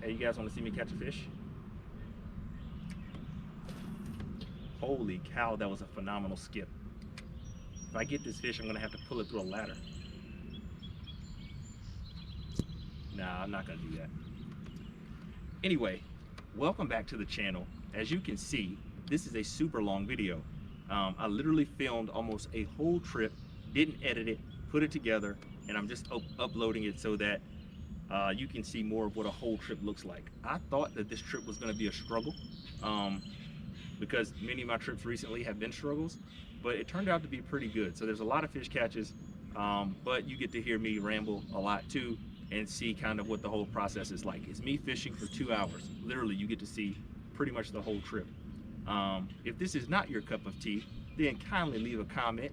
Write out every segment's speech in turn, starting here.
Hey, you guys want to see me catch a fish? Holy cow, that was a phenomenal skip. If I get this fish, I'm gonna have to pull it through a ladder. Nah, I'm not gonna do that. Anyway, welcome back to the channel. As you can see, this is a super long video. I literally filmed almost a whole trip, didn't edit it, put it together, and I'm just uploading it so that you can see more of what a whole trip looks like. I thought that this trip was going to be a struggle because many of my trips recently have been struggles, but it turned out to be pretty good. So there's a lot of fish catches, but you get to hear me ramble a lot too and see kind of what the whole process is like. It's me fishing for 2 hours. Literally, you get to see pretty much the whole trip. If this is not your cup of tea, then kindly leave a comment.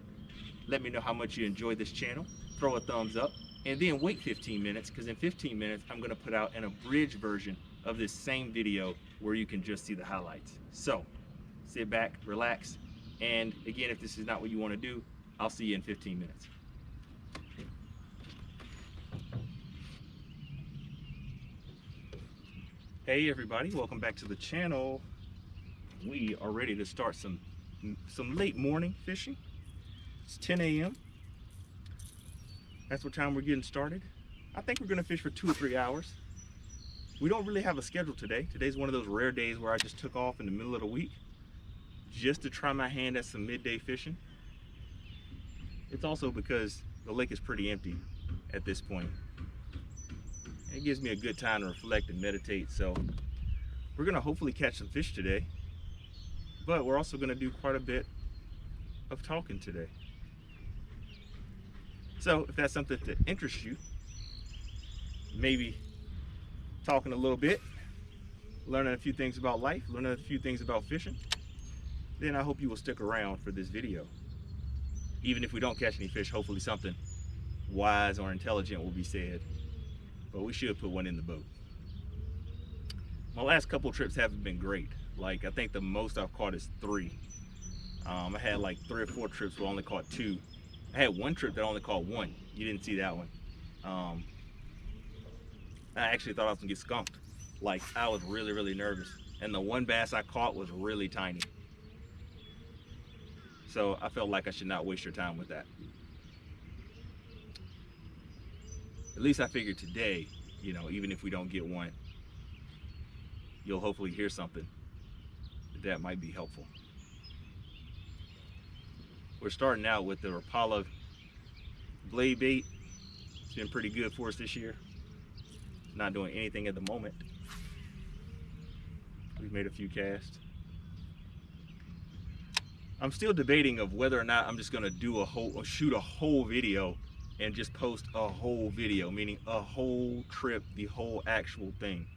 Let me know how much you enjoy this channel. Throw a thumbs up, and then wait 15 minutes, because in 15 minutes, I'm gonna put out an abridged version of this same video where you can just see the highlights. So, sit back, relax, and again, if this is not what you wanna do, I'll see you in 15 minutes. Hey everybody, welcome back to the channel. We are ready to start some late morning fishing. It's 10 a.m. That's what time we're getting started. I think we're gonna fish for 2 or 3 hours. We don't really have a schedule today. Today's one of those rare days where I just took off in the middle of the week just to try my hand at some midday fishing. It's also because the lake is pretty empty at this point. It gives me a good time to reflect and meditate. So we're gonna hopefully catch some fish today, but we're also gonna do quite a bit of talking today. So if that's something that interests you, maybe talking a little bit, learning a few things about life, learning a few things about fishing, then I hope you will stick around for this video. Even if we don't catch any fish, hopefully something wise or intelligent will be said, but we should put one in the boat. My last couple trips haven't been great. Like, I think the most I've caught is 3. I had like 3 or 4 trips where I only caught 2. I had one trip that I only caught 1. You didn't see that one. I actually thought I was gonna get skunked. Like, I was really nervous. And the one bass I caught was really tiny. So I felt like I should not waste your time with that. At least I figured today, you know, even if we don't get one, you'll hopefully hear something that might be helpful. We're starting out with the Rapala blade bait. It's been pretty good for us this year. Not doing anything at the moment. We've made a few casts. I'm still debating of whether or not I'm just gonna do shoot a whole video and just post a whole video, meaning a whole trip, the whole actual thing.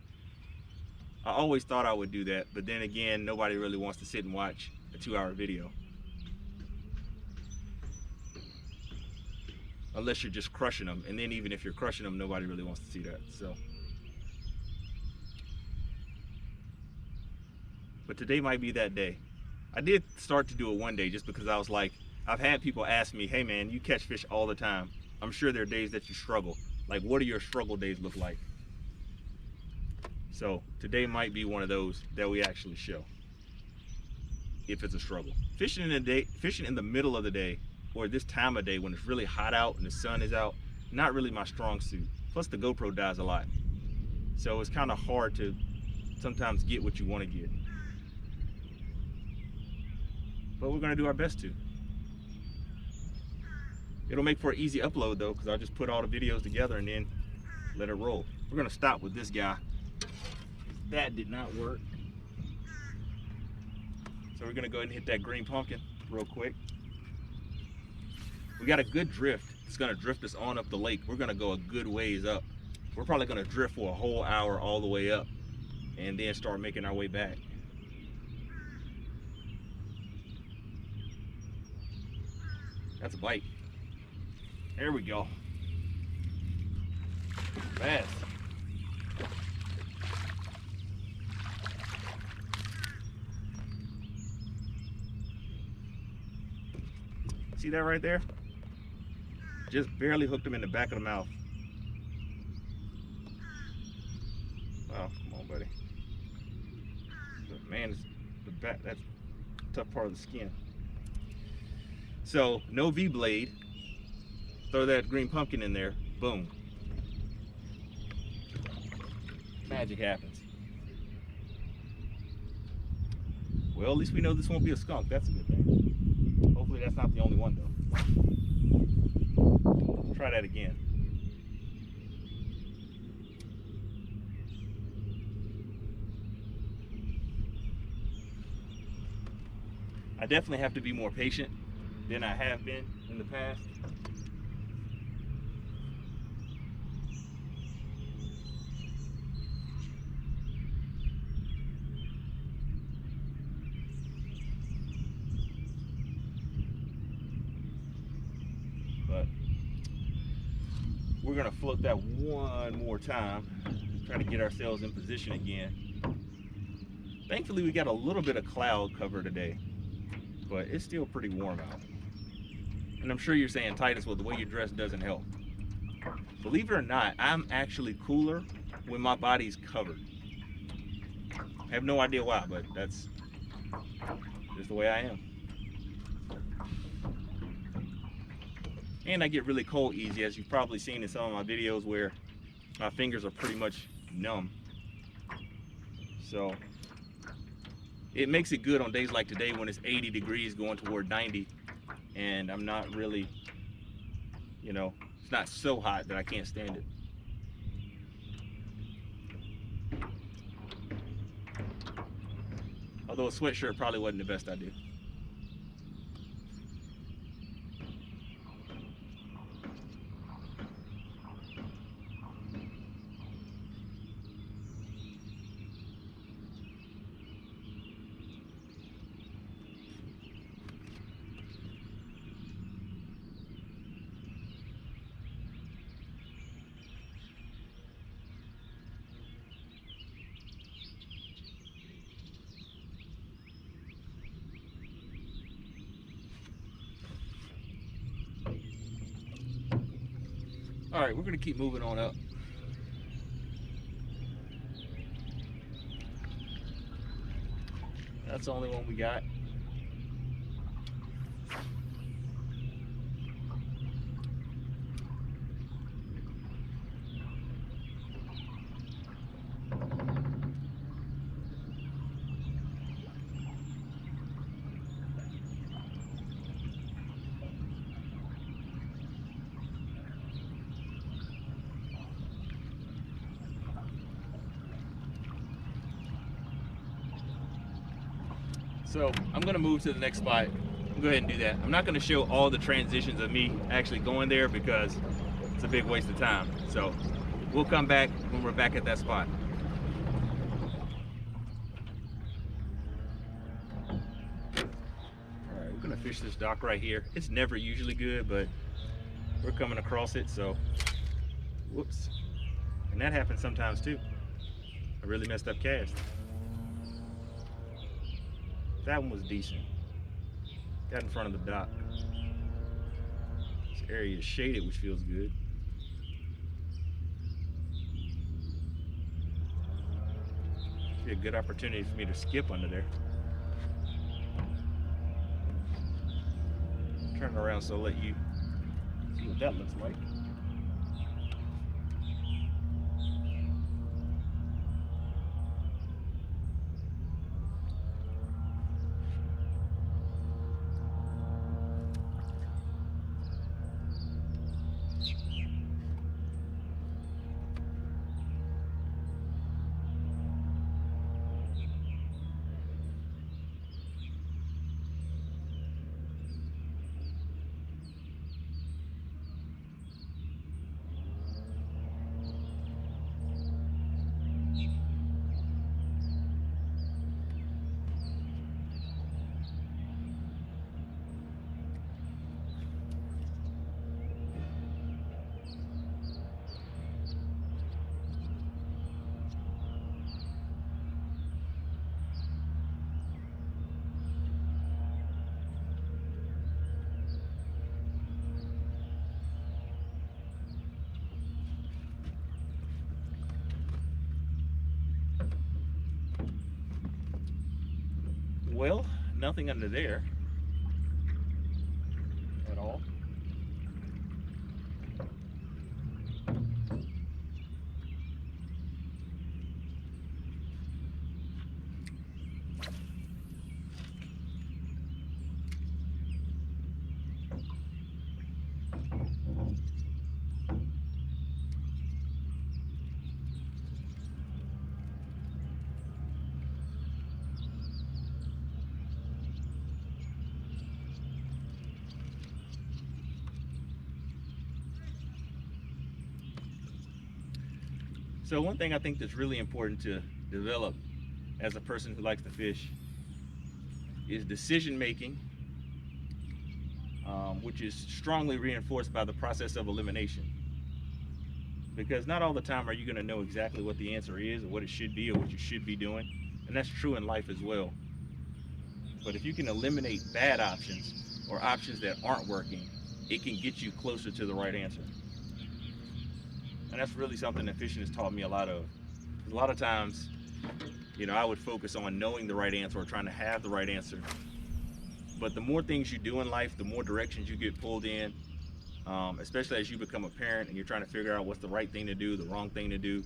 I always thought I would do that, but then again, nobody really wants to sit and watch a 2-hour video. Unless you're just crushing them, and then even if you're crushing them, nobody really wants to see that. So, but today might be that day. I did start to do it one day just because I was like, I've had people ask me, hey man, you catch fish all the time. I'm sure there are days that you struggle. Like, what do your struggle days look like? So today might be one of those that we actually show, if it's a struggle. Fishing in the middle of the day, or this time of day when it's really hot out and the sun is out, not really my strong suit. Plus the GoPro dies a lot. So it's kind of hard to sometimes get what you want to get. But we're gonna do our best to. It'll make for an easy upload though, because I'll just put all the videos together and then let it roll. We're gonna stop with this guy. That did not work. So we're gonna go ahead and hit that green pumpkin real quick. We got a good drift. It's gonna drift us on up the lake. We're gonna go a good ways up. We're probably gonna drift for a whole hour all the way up and then start making our way back. That's a bite. There we go. Fast. See that right there? Just barely hooked him in the back of the mouth. Oh, come on, buddy. But man, it's the back, that's a tough part of the skin. So no V blade. Throw that green pumpkin in there. Boom. Magic happens. Well, at least we know this won't be a skunk. That's a good thing. Hopefully that's not the only one though. Try that again. I definitely have to be more patient than I have been in the past. But we're gonna float that one more time, try to get ourselves in position again. Thankfully we got a little bit of cloud cover today, but it's still pretty warm out. And I'm sure you're saying, Titus, well, the way you dress doesn't help. Believe it or not, I'm actually cooler when my body's covered. I have no idea why, but that's just the way I am. And I get really cold easy, as you've probably seen in some of my videos where my fingers are pretty much numb. So it makes it good on days like today when it's 80 degrees going toward 90 and I'm not really, you know, it's not so hot that I can't stand it. Although a sweatshirt probably wasn't the best idea. All right, we're gonna keep moving on up. That's the only one we got. So I'm gonna move to the next spot. I'll go ahead and do that. I'm not gonna show all the transitions of me actually going there because it's a big waste of time. So we'll come back when we're back at that spot. All right, we're gonna fish this dock right here. It's never usually good, but we're coming across it, so whoops. And that happens sometimes too. A really messed up cast. That one was decent. Got in front of the dock. This area is shaded, which feels good. Be a good opportunity for me to skip under there. Turn around so I'll let you see what that looks like. Well, nothing under there at all. So one thing I think that's really important to develop as a person who likes to fish is decision making, which is strongly reinforced by the process of elimination. Because not all the time are you going to know exactly what the answer is or what it should be or what you should be doing. And that's true in life as well. But if you can eliminate bad options or options that aren't working, it can get you closer to the right answer. And that's really something that fishing has taught me a lot of. Because a lot of times, I would focus on knowing the right answer or trying to have the right answer. But the more things you do in life, the more directions you get pulled in, especially as you become a parent and you're trying to figure out what's the right thing to do, the wrong thing to do.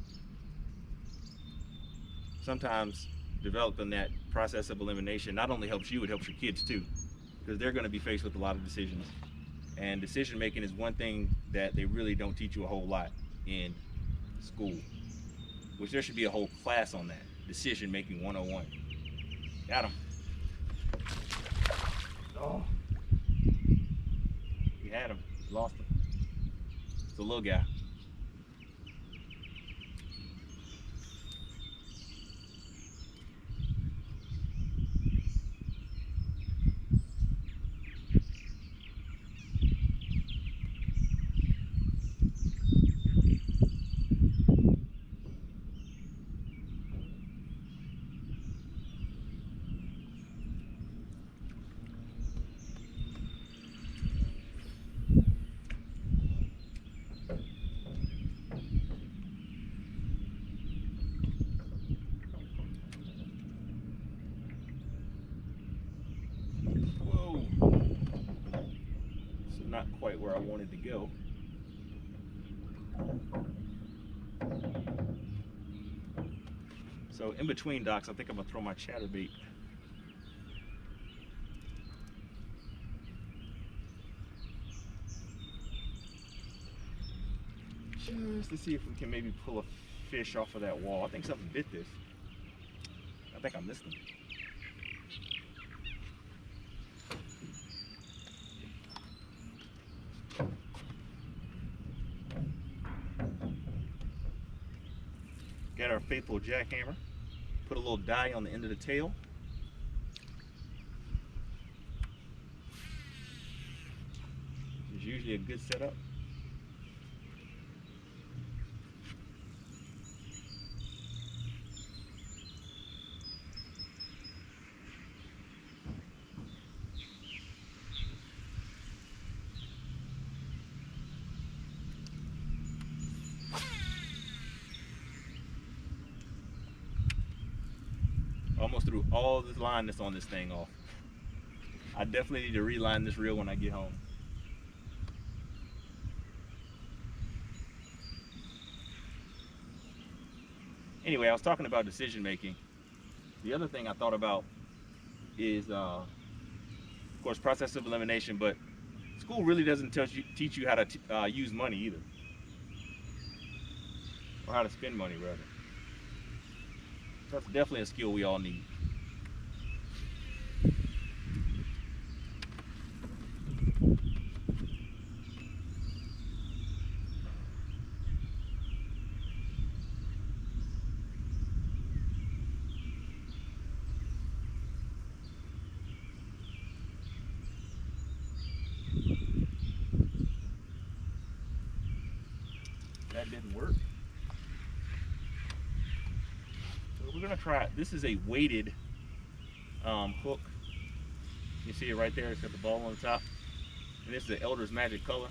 Sometimes developing that process of elimination not only helps you, it helps your kids too, because they're going to be faced with a lot of decisions. And decision making is one thing that they really don't teach you a whole lot in school, which there should be a whole class on that. Decision making 101. Got him. Oh. You had him. You lost him. It's a little guy. Not quite where I wanted to go. So in between docks, I think I'm gonna throw my chatterbait. Just to see if we can maybe pull a fish off of that wall. I think something bit this. I think I missed him. Got our faithful jackhammer. Put a little dye on the end of the tail. It's usually a good setup. Almost threw all this line that's on this thing off. I definitely need to reline this reel when I get home. Anyway, I was talking about decision making. The other thing I thought about is, of course, process of elimination, but school really doesn't teach you how to use money either. Or how to spend money, rather. That's definitely a skill we all need. That didn't work. So we're gonna try it. This is a weighted hook. You see it right there, it's got the ball on the top. And this is the Elder's Magic color.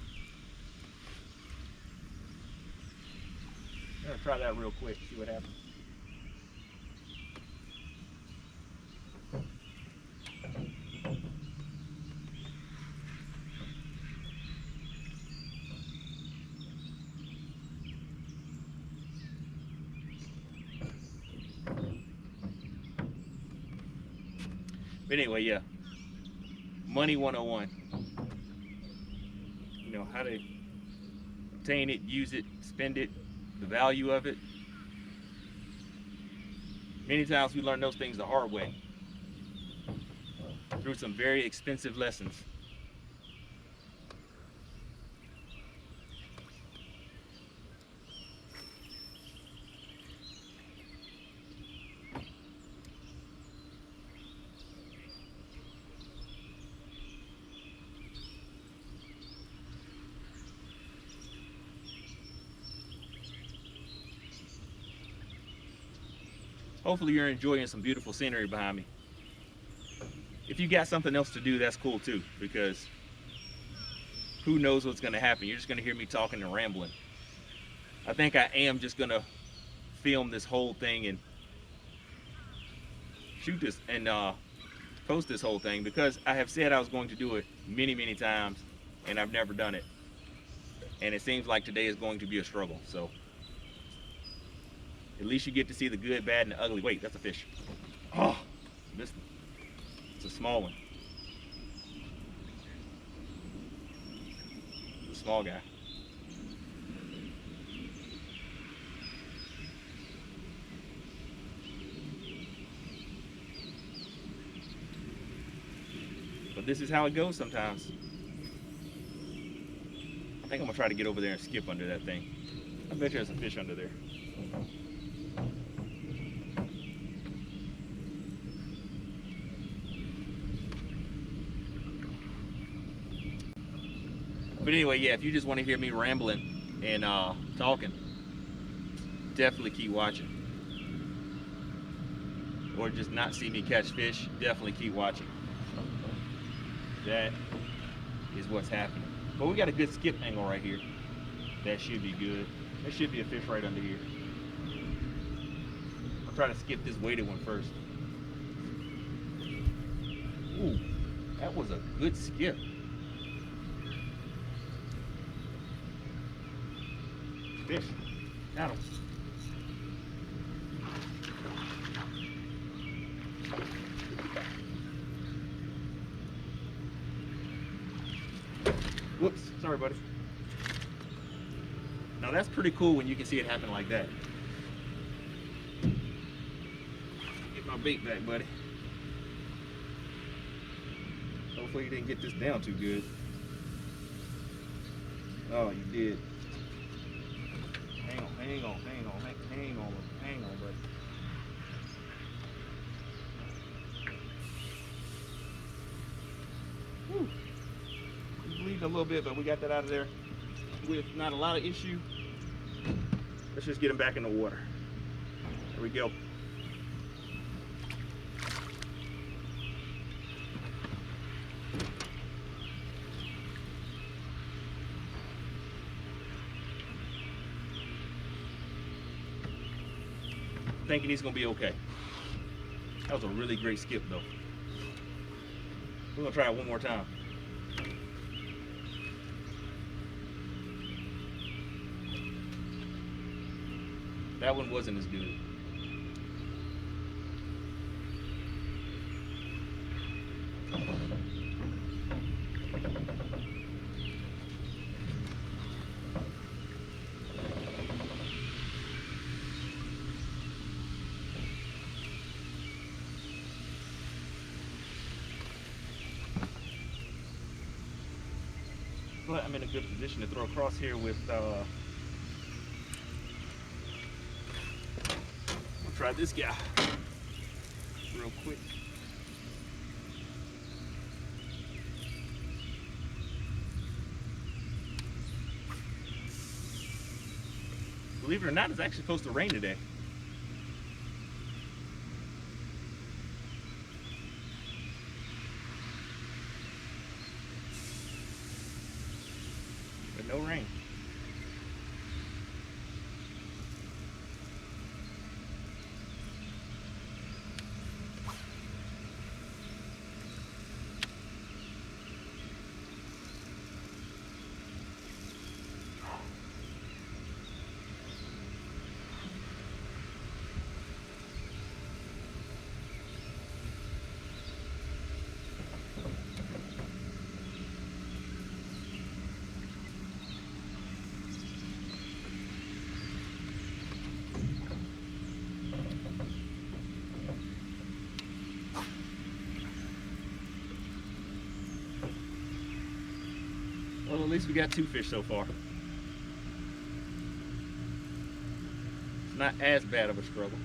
I'm gonna try that real quick, see what happens. But anyway, yeah. Money 101. You know, how to obtain it, use it, spend it, the value of it. Many times we learn those things the hard way through some very expensive lessons. Hopefully you're enjoying some beautiful scenery behind me. If you got something else to do, that's cool too, because who knows what's gonna happen. You're just gonna hear me talking and rambling. I think I am just gonna film this whole thing and shoot this and post this whole thing, because I have said I was going to do it many times and I've never done it. And it seems like today is going to be a struggle. So at least you get to see the good, bad, and the ugly. Wait, that's a fish. Oh, missed it. It's a small one. It's a small guy. But this is how it goes sometimes. I think I'm gonna try to get over there and skip under that thing. I bet there's a fish under there. But anyway, yeah, if you just want to hear me rambling and talking, definitely keep watching. Or just not see me catch fish, definitely keep watching. That is what's happening. But we got a good skip angle right here. That should be good. There should be a fish right under here. I'll try to skip this weighted one first. Ooh, that was a good skip. Fish. Got him. Whoops, sorry buddy. Now that's pretty cool when you can see it happen like that. Get my bait back, buddy. Hopefully you didn't get this down too good. Oh, you did. Hang on, buddy. Whew. He's bleeding a little bit, but we got that out of there with not a lot of issue. Let's just get him back in the water. There we go. Thinking he's gonna be okay. That was a really great skip though. We're gonna try it one more time. That one wasn't as good. But I'm in a good position to throw across here with I'll try this guy real quick. Believe it or not, it's actually supposed to rain today. But no rain. Well, at least we got 2 fish so far. It's not as bad of a struggle.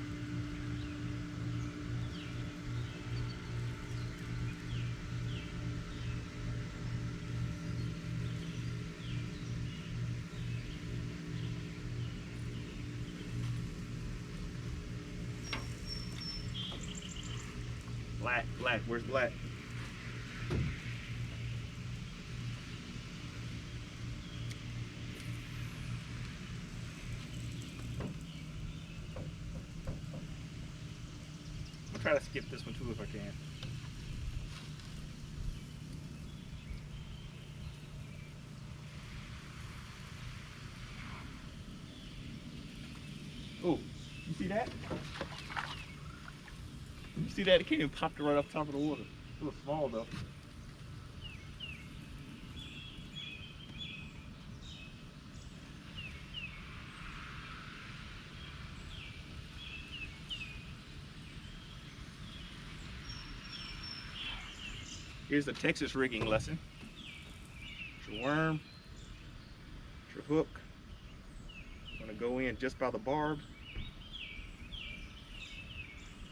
Black, where's Black? I'll try to skip this one too if I can. Oh, you see that? You see that? It came and popped right off top of the water. A little small though. Here's the Texas rigging lesson. It's your worm, it's your hook. I'm gonna go in just by the barb.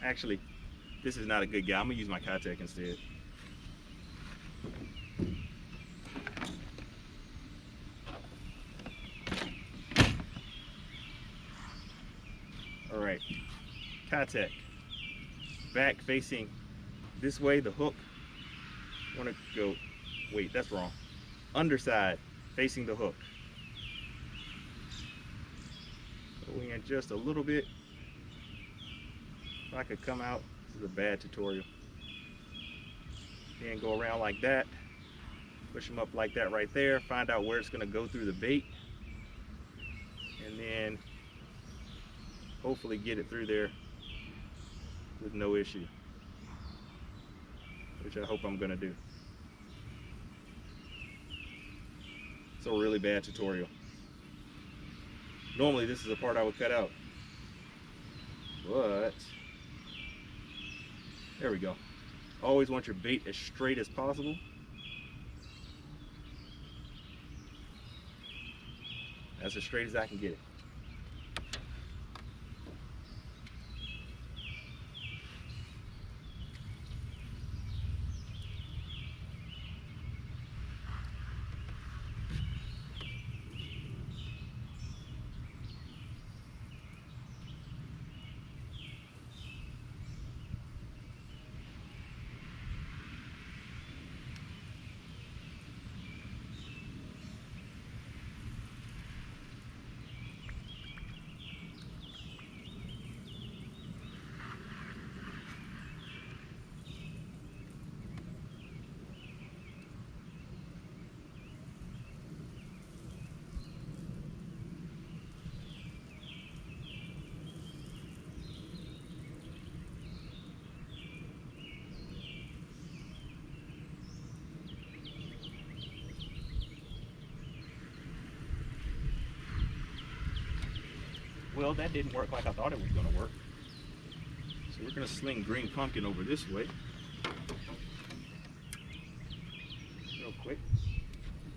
Actually, this is not a good guy. I'm gonna use my Kitech instead. All right, Kitech, back facing this way, the hook. I wanna go, wait, that's wrong. Underside facing the hook. Go in just a little bit. If I could come out, this is a bad tutorial. Then go around like that, push them up like that right there, find out where it's gonna go through the bait, and then hopefully get it through there with no issue, which I hope I'm gonna do. It's a really bad tutorial. Normally this is a part I would cut out, but there we go. Always want your bait as straight as possible. That's as straight as I can get it. Well, that didn't work like I thought it was going to work. So we're going to sling green pumpkin over this way. Real quick.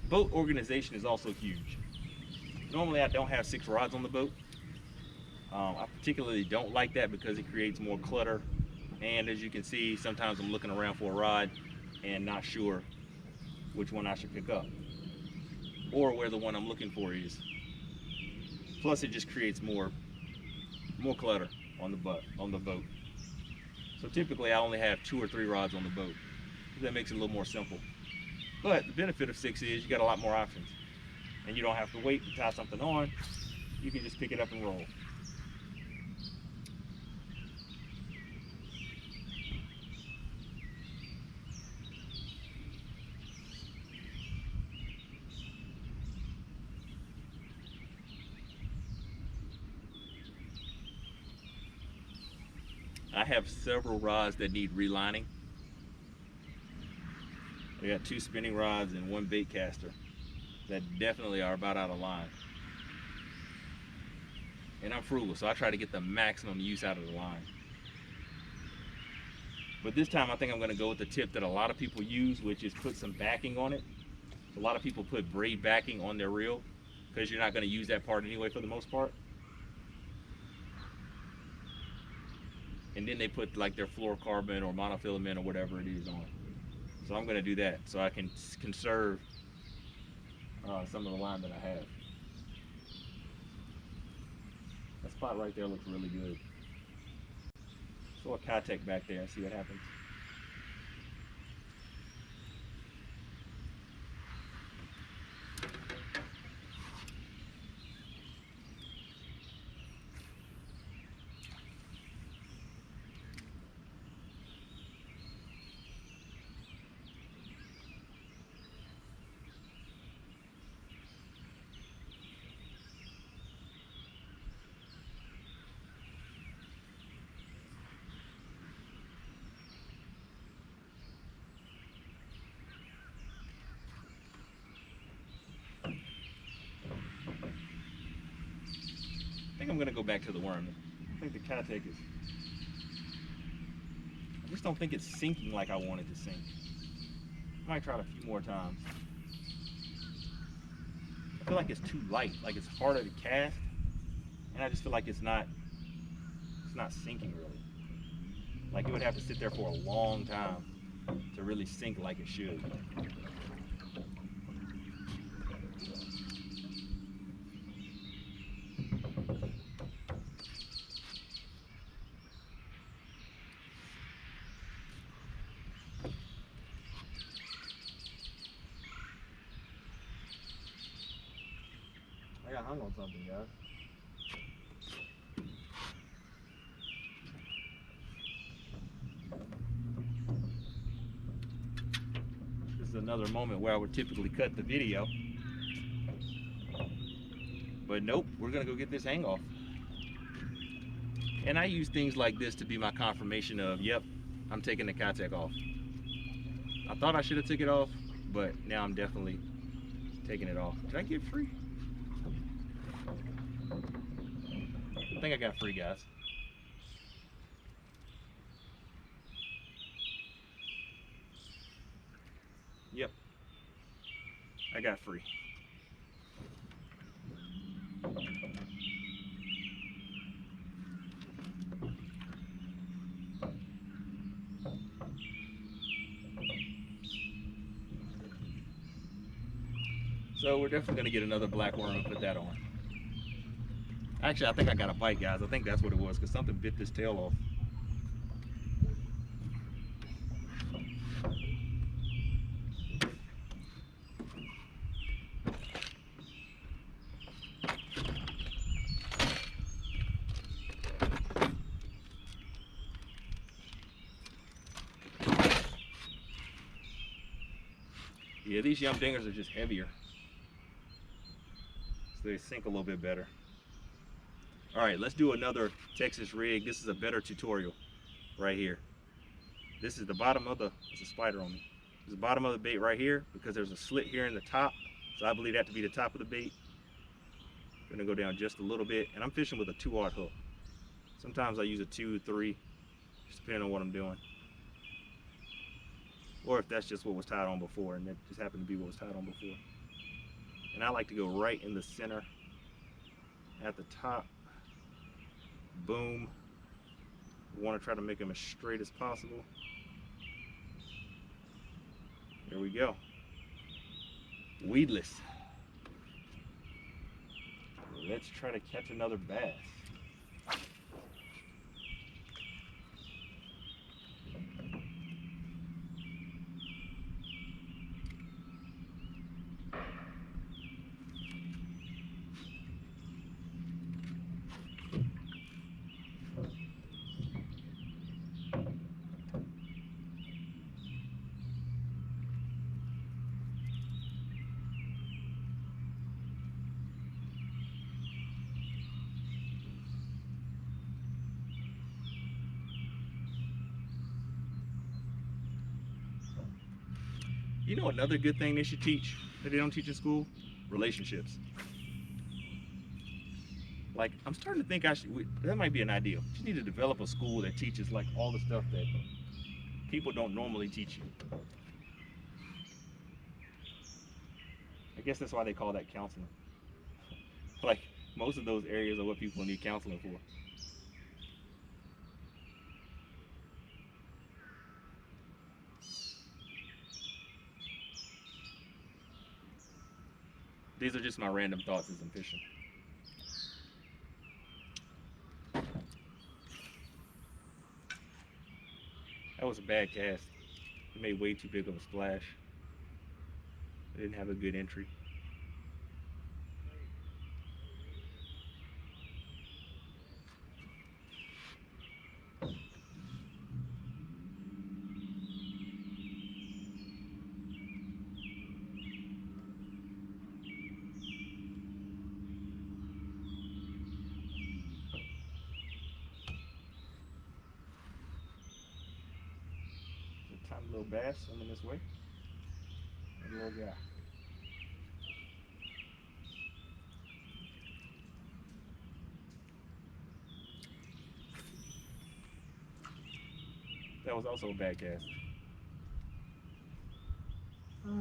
Boat organization is also huge. Normally I don't have 6 rods on the boat. I particularly don't like that because it creates more clutter. And as you can see, sometimes I'm looking around for a rod and not sure which one I should pick up or where the one I'm looking for is. Plus, it just creates more clutter on the boat. So typically, I only have 2 or 3 rods on the boat. That makes it a little more simple. But the benefit of 6 is you got a lot more options, and you don't have to wait to tie something on. You can just pick it up and roll. I have several rods that need relining. I got 2 spinning rods and 1 bait caster that definitely are about out of line. And I'm frugal, so I try to get the maximum use out of the line. But this time I think I'm going to go with the tip that a lot of people use, which is put some backing on it. A lot of people put braid backing on their reel because you're not going to use that part anyway for the most part. And then they put like their fluorocarbon or monofilament or whatever it is on. So I'm going to do that so I can conserve some of the line that I have. That spot right there looks really good. Throw a Kitech back there and see what happens. I think I'm going to go back to the worm. I think the Kitech is... I just don't think it's sinking like I want it to sink. I might try it a few more times. I feel like it's too light, like it's harder to cast, and I just feel like it's not sinking really. Like it would have to sit there for a long time to really sink like it should. I got hung on something, guys. This is another moment where I would typically cut the video. But nope, we're gonna go get this hang off. And I use things like this to be my confirmation of, yep, I'm taking the Kitech off. I thought I should have took it off, but now I'm definitely taking it off. Did I get free? I think I got free, guys. Yep, I got free. So we're definitely gonna get another black worm and put that on. Actually, I think I got a bite, guys. I think that's what it was, because something bit this tail off. Yeah, these yum dingers are just heavier, so they sink a little bit better. All right, let's do another Texas rig. This is a better tutorial right here. This is the bottom of the, there's a spider on me. This is the bottom of the bait right here because there's a slit here in the top. So I believe that to be the top of the bait. I'm gonna go down just a little bit, and I'm fishing with a 2/0 hook. Sometimes I use a 2, 3, just depending on what I'm doing. Or if that's just what was tied on before, and that just happened to be what was tied on before. And I like to go right in the center at the top. Boom. We want to try to make them as straight as possible. There we go. Weedless. Let's try to catch another bass. You know another good thing they should teach that they don't teach in school? Relationships. Like, I'm starting to think that might be an idea. You just need to develop a school that teaches like all the stuff that people don't normally teach you. I guess that's why they call that counseling. Like, most of those areas are what people need counseling for. These are just my random thoughts as I'm fishing. That was a bad cast. It made way too big of a splash. I didn't have a good entry. A tiny little bass swimming this way. A little guy. That was also a bad cast. So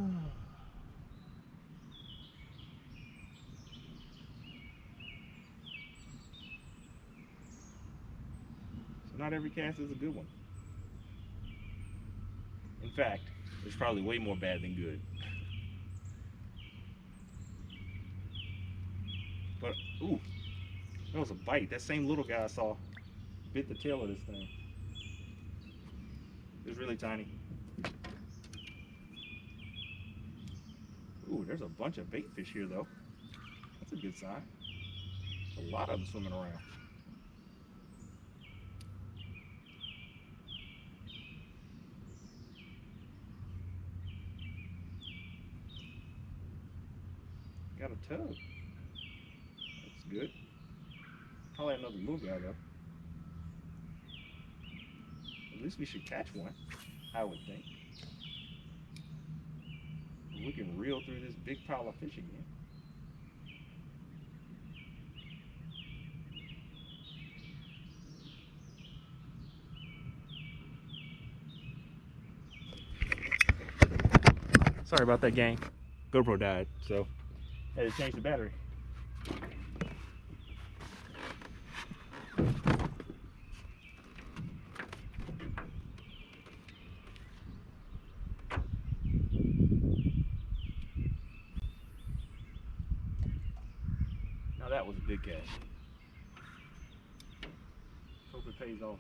not every cast is a good one. In fact, there's probably way more bad than good. But, ooh, that was a bite. That same little guy I saw bit the tail of this thing. It was really tiny. Ooh, there's a bunch of bait fish here though. That's a good sign. A lot of them swimming around. Got a tug. That's good. Probably another little guy though. At least we should catch one, I would think. We can reel through this big pile of fish again. Sorry about that, gang. GoPro died, so had to change the battery. Now that was a big catch. Hope it pays off.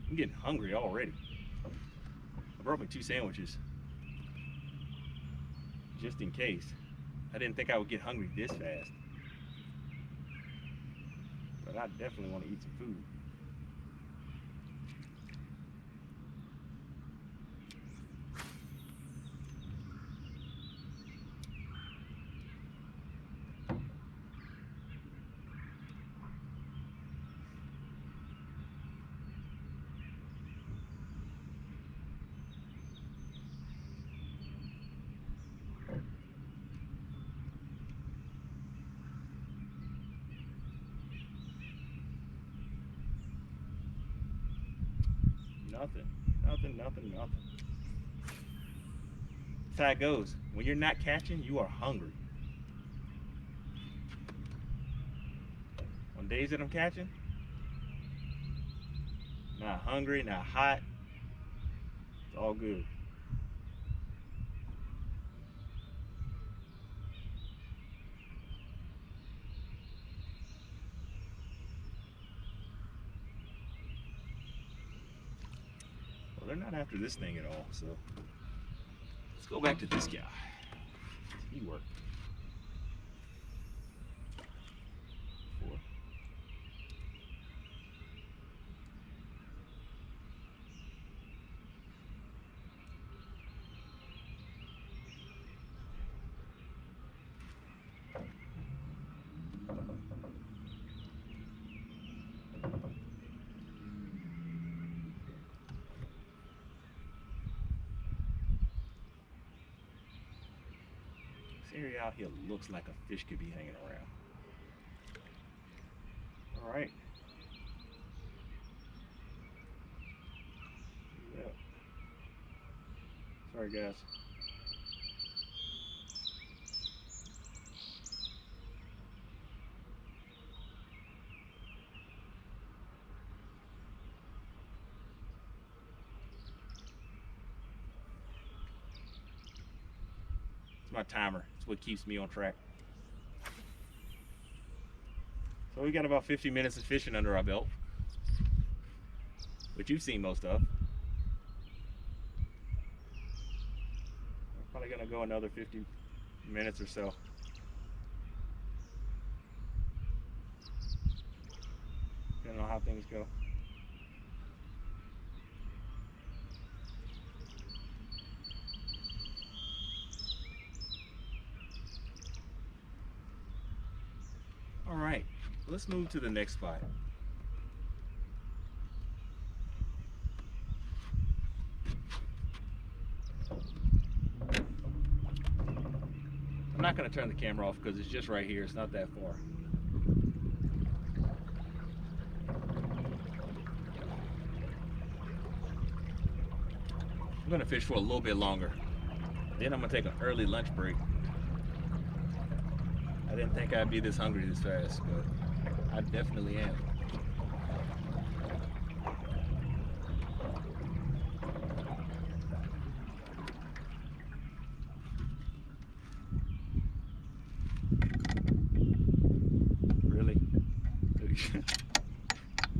I'm getting hungry already. I brought me 2 sandwiches. Just in case. I didn't think I would get hungry this fast. But I definitely want to eat some food. Nothing. That's how it goes. When you're not catching, you are hungry. On days that I'm catching, not hungry, not hot, it's all good. Well, they're not after this thing at all, so let's go back to this guy. He worked. 4. This area out here looks like a fish could be hanging around. All right. Yeah. Sorry, guys. It's my timer. It's what keeps me on track. So we got about 50 minutes of fishing under our belt, which you've seen most of. We're probably gonna go another 50 minutes or so. Depending on how things go. All right, let's move to the next spot. I'm not going to turn the camera off because it's just right here. It's not that far. I'm going to fish for a little bit longer. Then I'm going to take an early lunch break. I didn't think I'd be this hungry this fast, but I definitely am. Really?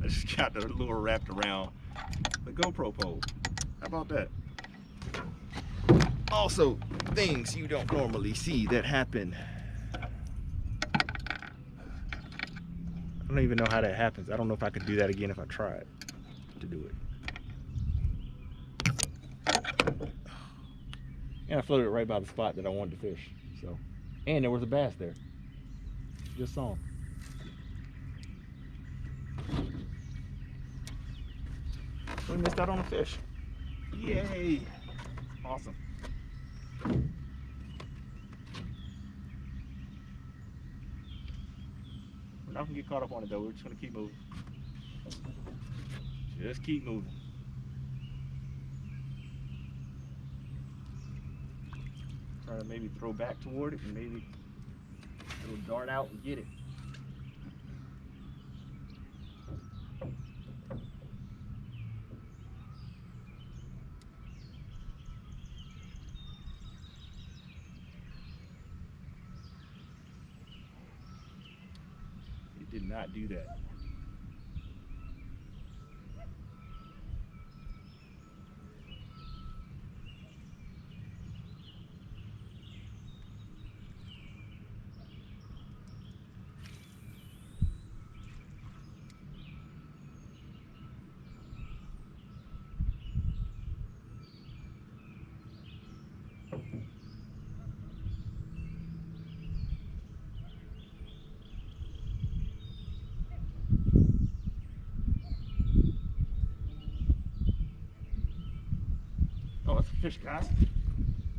I just got the lure wrapped around the GoPro pole. How about that? Also, things you don't normally see that happen. I don't even know how that happens. I don't know if I could do that again if I tried to do it. And I floated right by the spot that I wanted to fish. So, and there was a bass there. Just saw him. We missed out on a fish. Yay! Awesome. We're not gonna get caught up on it though. We're just gonna keep moving. Just keep moving. Try to maybe throw back toward it and maybe it'll dart out and get it. It did not do that. Oh, that's a fish, guys.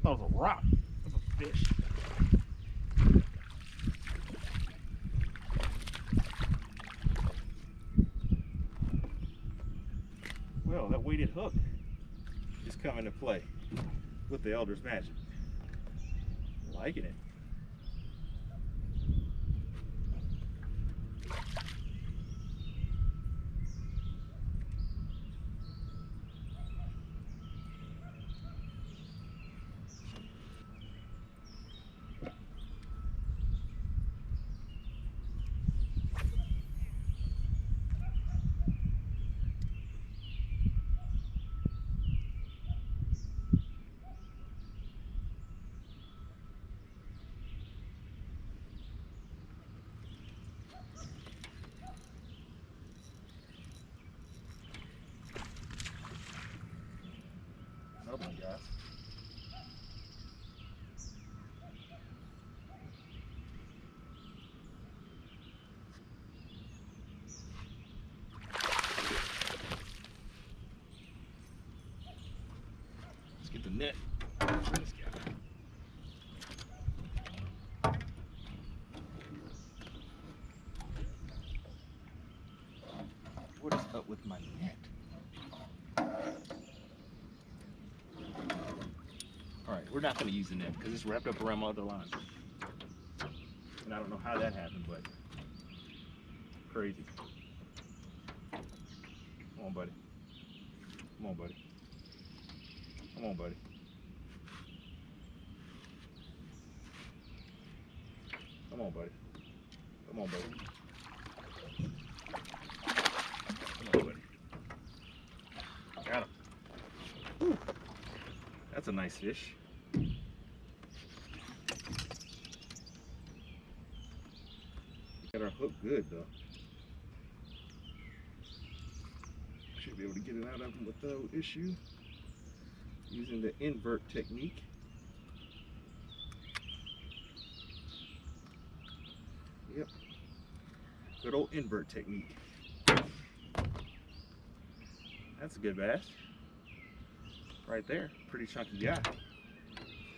That was a rock. That's a fish. Well, that weighted hook is coming to play with the Elder's Magic. Liking it. another one, guys. Let's get the net. This guy. What is up with my net? Alright, we're not going to use the net because it's wrapped up around my other line. And I don't know how that happened, but crazy. Come on, buddy. Come on, buddy. Come on, buddy. Come on, buddy. Come on, buddy. Come on, buddy. Got him. Whew. That's a nice fish. Got our hook good though. Should be able to get it out of him with no issue using the invert technique. Yep. Good old invert technique. That's a good bass. Right there. Pretty chunky guy.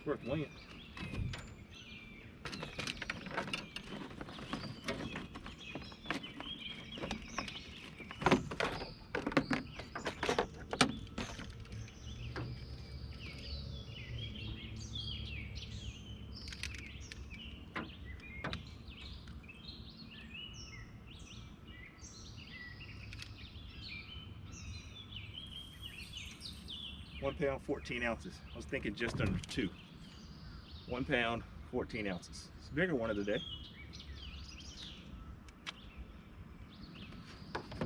Worth winging. £1 pound, 14 ounces. I was thinking just under 2. 1 pound, 14 ounces. It's a bigger one of the day.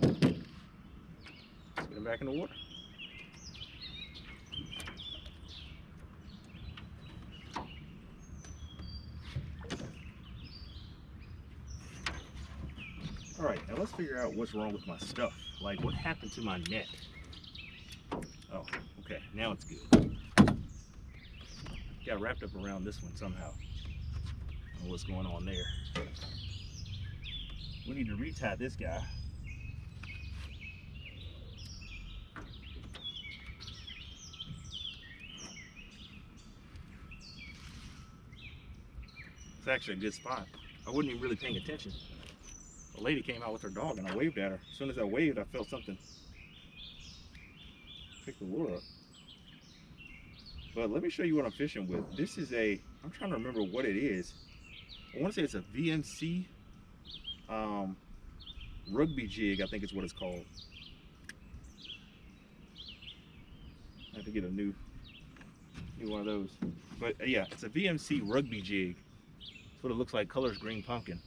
Let's get him back in the water. All right, now let's figure out what's wrong with my stuff. Like, what happened to my net? Oh, okay, now it's good. Got wrapped up around this one somehow. I don't know what's going on there. We need to retie this guy. It's actually a good spot. I wasn't even really paying attention. A lady came out with her dog and I waved at her. As soon as I waved, I felt something pick the lure up. But let me show you what I'm fishing with. This is I'm trying to remember what it is. I want to say it's a VMC rugby jig, I think is what it's called. I have to get a new one of those. But yeah, it's a VMC rugby jig. That's what it looks like. Color's green pumpkin.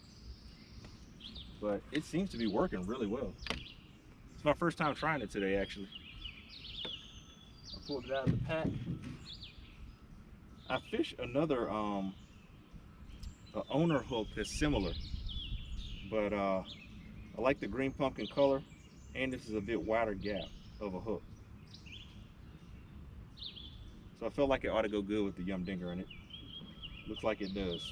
But it seems to be working really well. It's my first time trying it today, actually. I pulled it out of the pack. I fish another a owner hook that's similar, but I like the green pumpkin color, and this is a bit wider gap of a hook. So I felt like it ought to go good with the Yum Dinger in it. Looks like it does.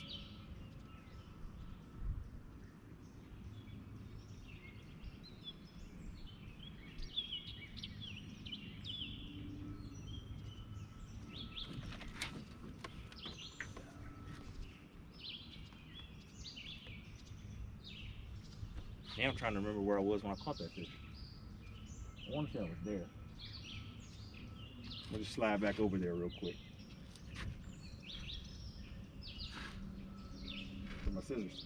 Now I'm trying to remember where I was when I caught that fish. I want to say I was there. I'll just slide back over there real quick. With my scissors.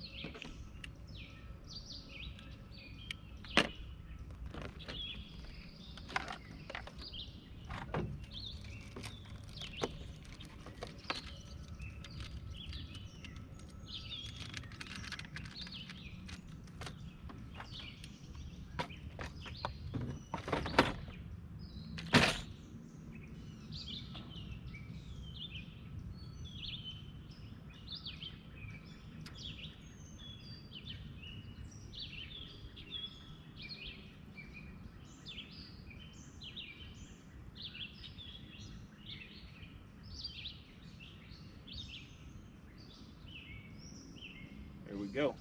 go.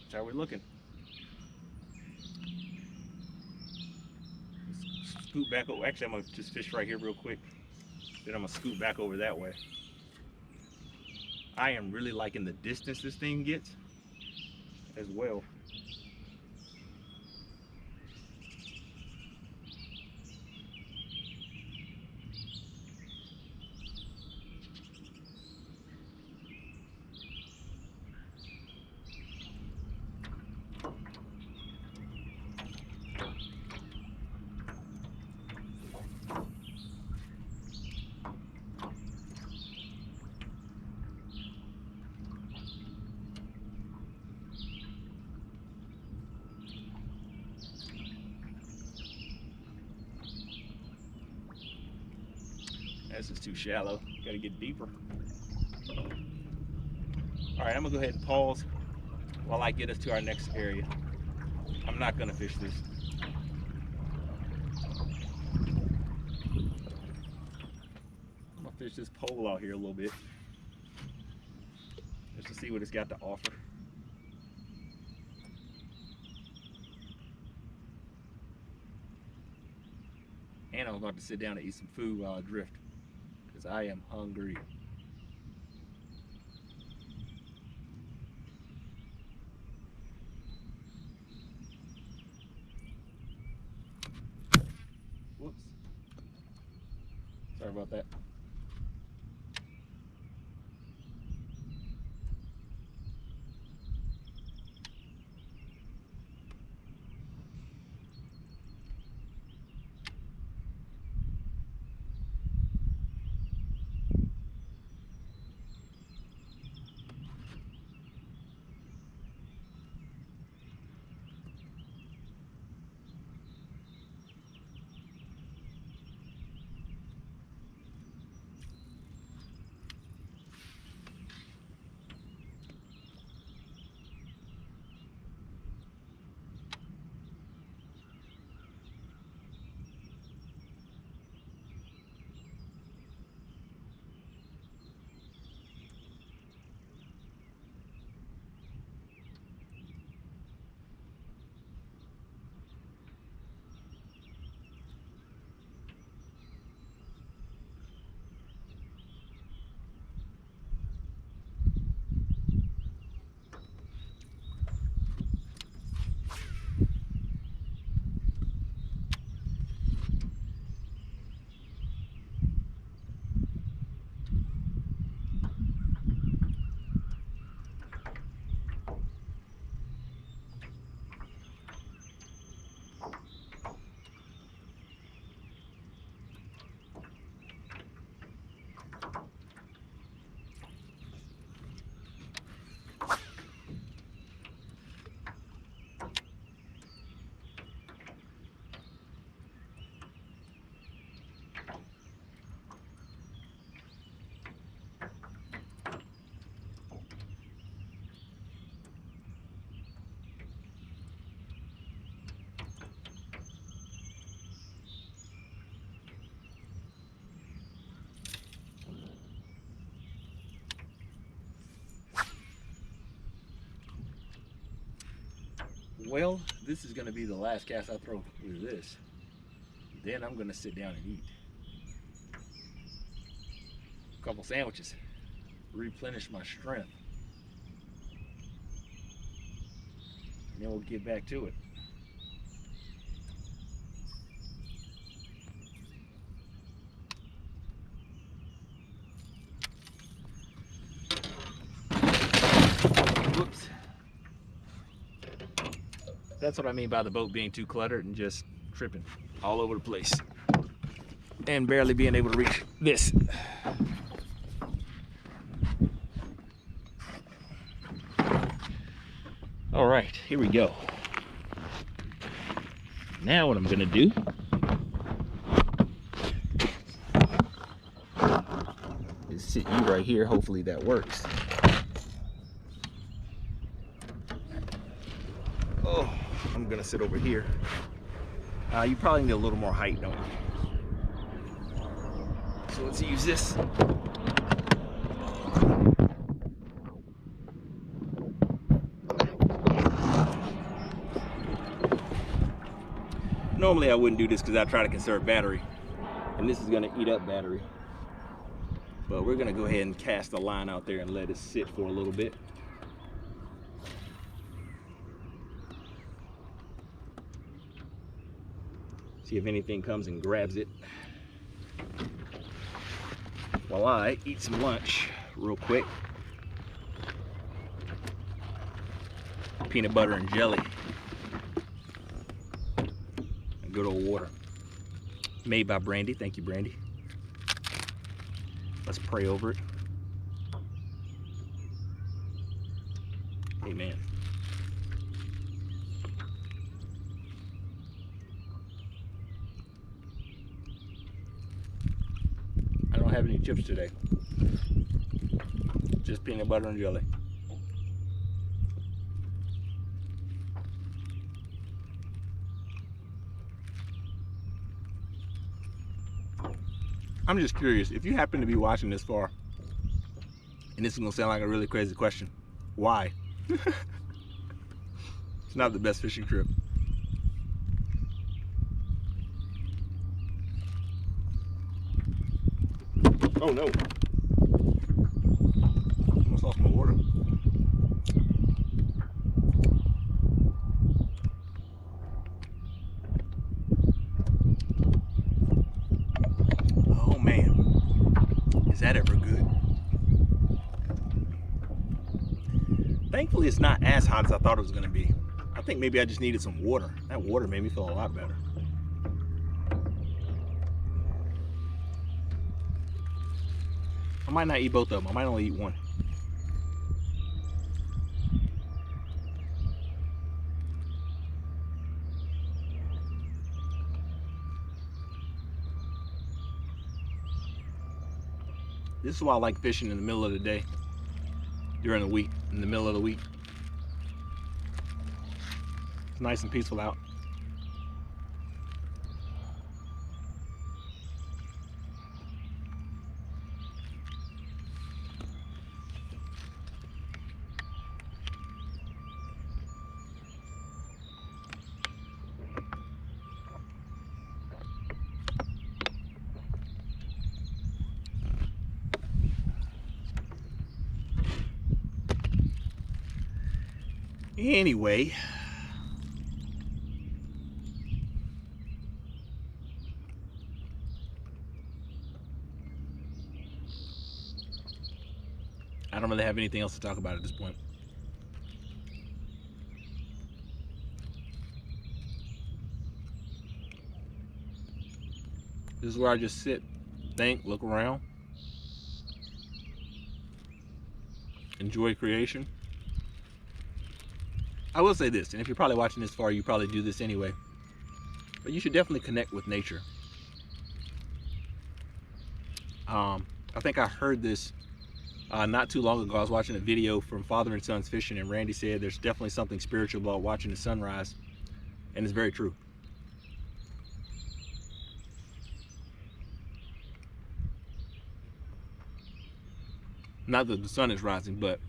That's how we're looking. Let's scoot back over. Actually, I'm gonna just fish right here real quick. Then I'm gonna scoot back over that way. I am really liking the distance this thing gets as well. This is too shallow. Gotta get deeper. All right, I'm gonna go ahead and pause while I get us to our next area. I'm not gonna fish this. I'm gonna fish this pole out here a little bit, just to see what it's got to offer. And I'm about to sit down and eat some food while I drift, because I am hungry. Whoops. Sorry about that. Well, this is going to be the last cast I throw with this. Then I'm going to sit down and eat. A couple sandwiches. Replenish my strength. And then we'll get back to it. Whoops. That's what I mean by the boat being too cluttered and just tripping all over the place. And barely being able to reach this. All right, here we go. Now what I'm gonna do is sit you right here. Hopefully that works. Oh, I'm gonna sit over here. You probably need a little more height, don't you? So let's use this. Normally I wouldn't do this because I try to conserve battery, and this is going to eat up battery. But we're going to go ahead and cast a line out there and let it sit for a little bit. See if anything comes and grabs it. While I eat some lunch real quick. Peanut butter and jelly. And good old water. Made by Brandy. Thank you, Brandy. Let's pray over it. Amen. I don't have any chips today. Just peanut butter and jelly. I'm just curious, if you happen to be watching this far, and this is gonna sound like a really crazy question, why? It's not the best fishing trip. Oh no. Almost lost my water. Oh man. Is that ever good? Thankfully it's not as hot as I thought it was gonna be. I think maybe I just needed some water. That water made me feel a lot better. I might not eat both of them. I might only eat one. This is why I like fishing in the middle of the day, during the week, in the middle of the week. It's nice and peaceful out. Anyway, I don't really have anything else to talk about at this point. This is where I just sit, think, look around, enjoy creation. I will say this, and if you're probably watching this far, you probably do this anyway, but you should definitely connect with nature. I think I heard this not too long ago. I was watching a video from Father and Sons Fishing, and Randy said there's definitely something spiritual about watching the sunrise, and it's very true. Not that the sun is rising, but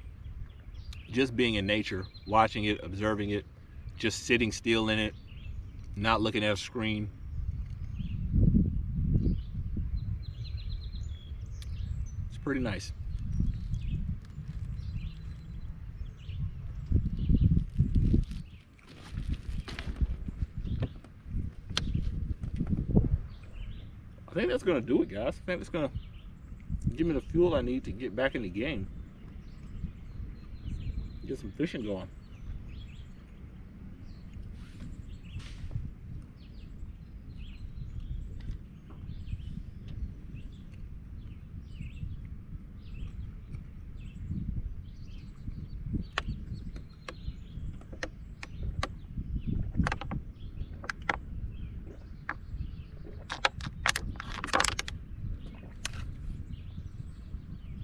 just being in nature, watching it, observing it, just sitting still in it, not looking at a screen. It's pretty nice. I think that's gonna do it, guys. I think that's gonna give me the fuel I need to get back in the game. Get some fishing going.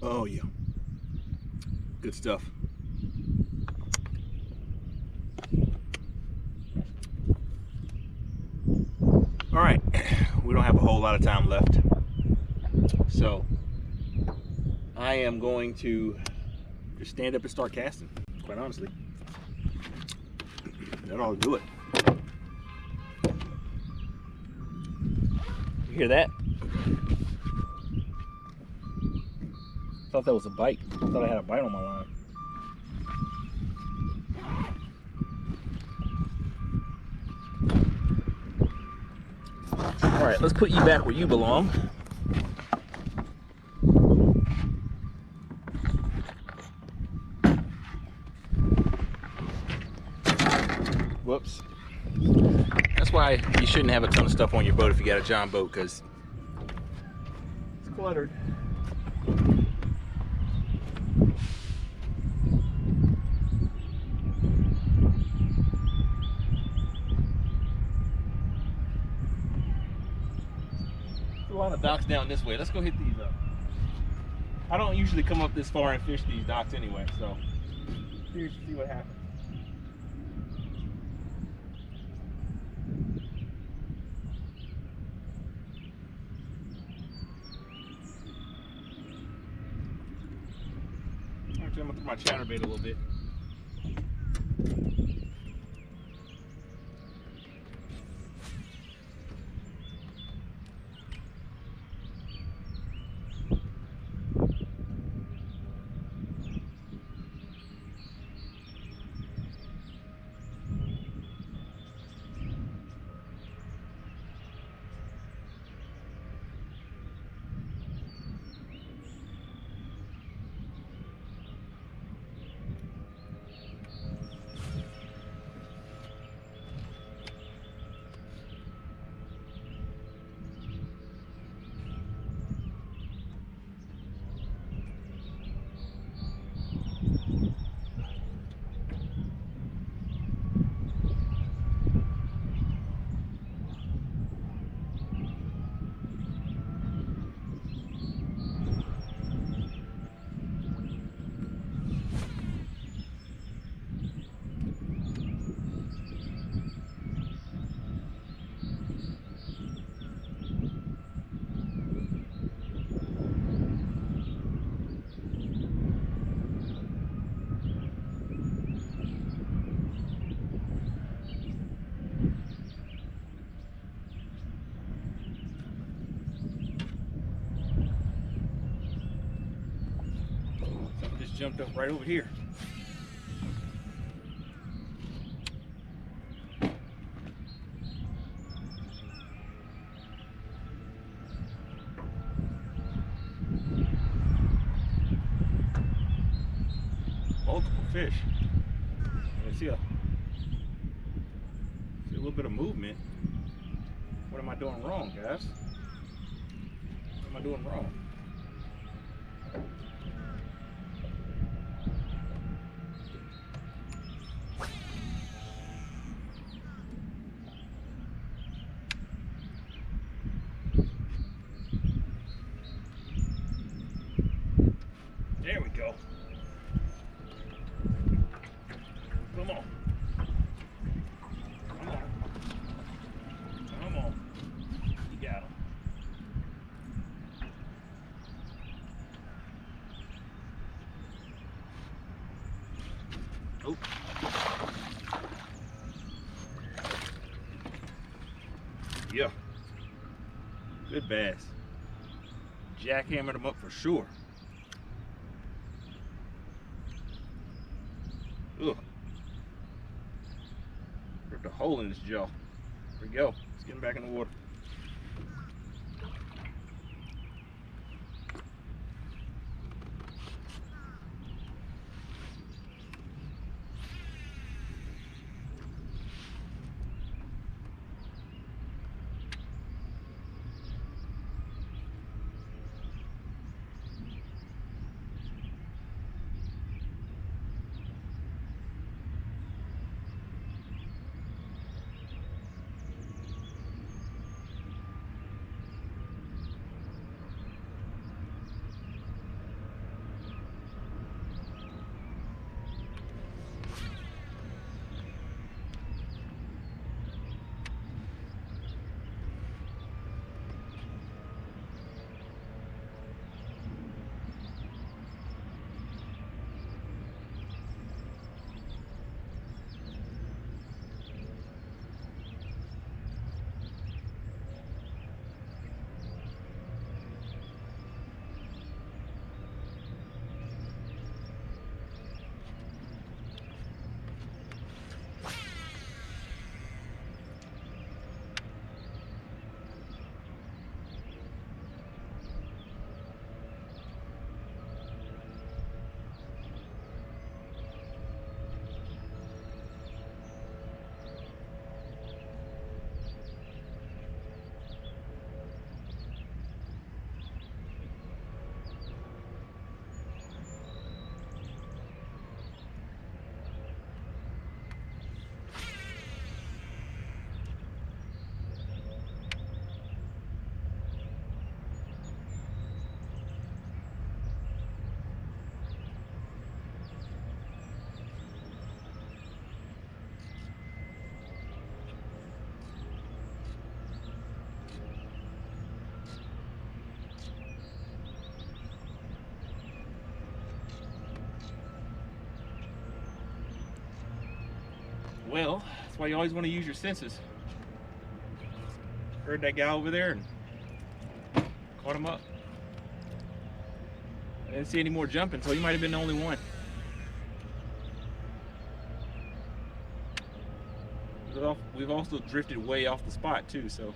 Oh yeah, good stuff. All right, we don't have a whole lot of time left, so I am going to just stand up and start casting, quite honestly. That ought to do it. You hear that? Thought that was a bite. Thought I had a bite on my line. All right, let's put you back where you belong. Whoops. That's why you shouldn't have a ton of stuff on your boat if you got a John boat, because it's cluttered. A lot of docks down this way. Let's go hit these up. I don't usually come up this far and fish these docks anyway, so here's to see what happens. Actually, I'm gonna throw my chatterbait a little bit. Jumped up right over here. Multiple fish. I see a little bit of movement. What am I doing wrong, guys? What am I doing wrong? There we go. Come on. Come on. Come on. You got him. Oh. Yeah. Good bass. Jackhammered him up for sure. Ugh. Ripped a hole in his jaw. There we go. Let's get him back in the water. Well, that's why you always want to use your senses. Heard that guy over there and caught him up. I didn't see any more jumping, so he might have been the only one. We've also drifted way off the spot too, so.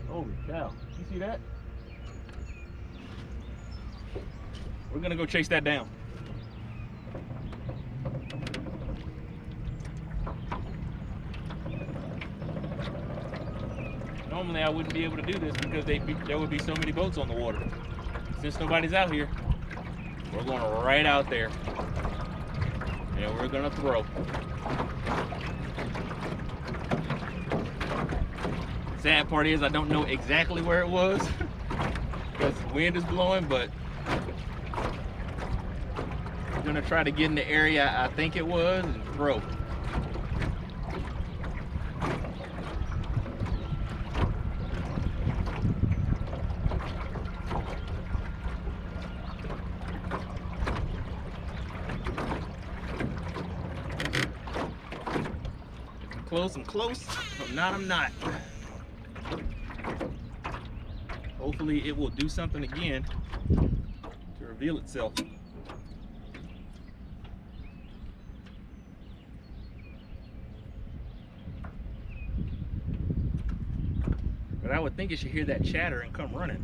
Holy cow, you see that? We're gonna go chase that down. Normally I wouldn't be able to do this because there would be so many boats on the water. Since nobody's out here, we're going right out there and we're gonna throw. Sad part is I don't know exactly where it was because the wind is blowing, but I'm gonna try to get in the area I think it was and throw. If I'm close, I'm close. If I'm not, I'm not. Hopefully it will do something again to reveal itself. But I would think it should hear that chatter and come running.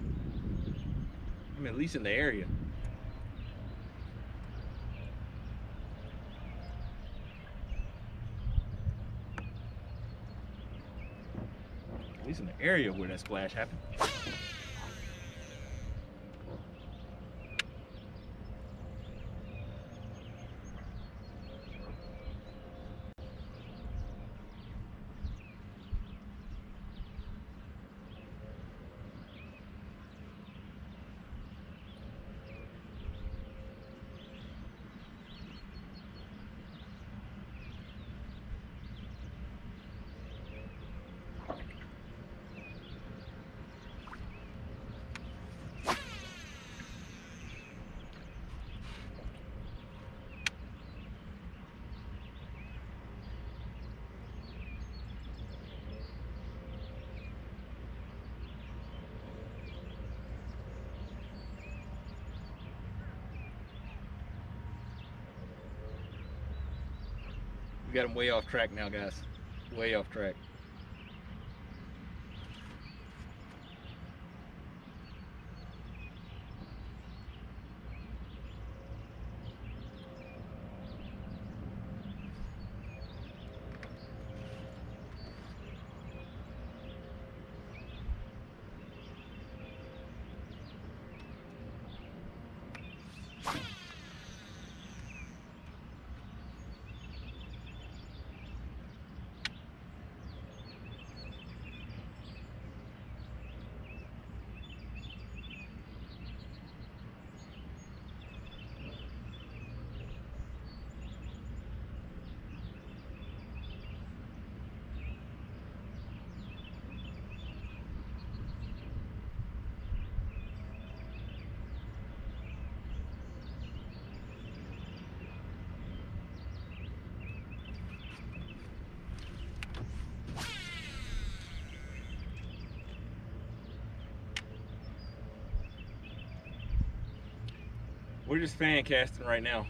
I mean, at least in the area. At least in the area where that splash happened. We got him way off track now, guys. Way off track. We're just fan casting right now.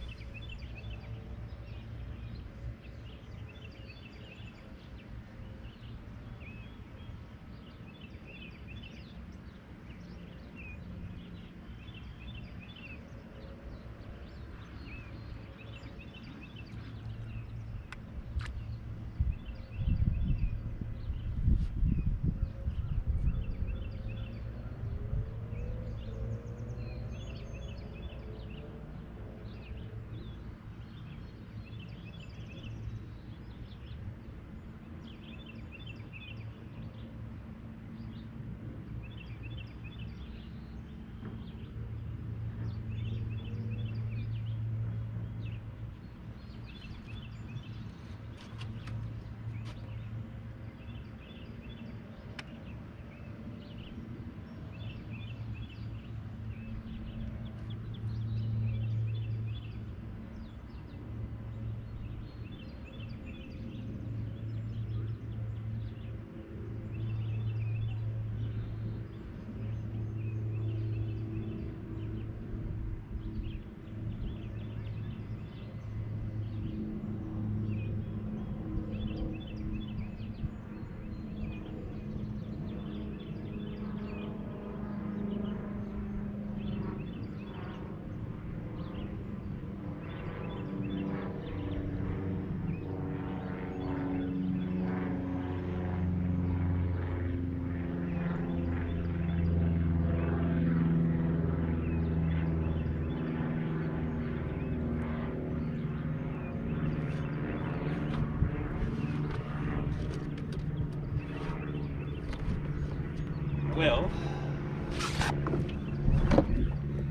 Well,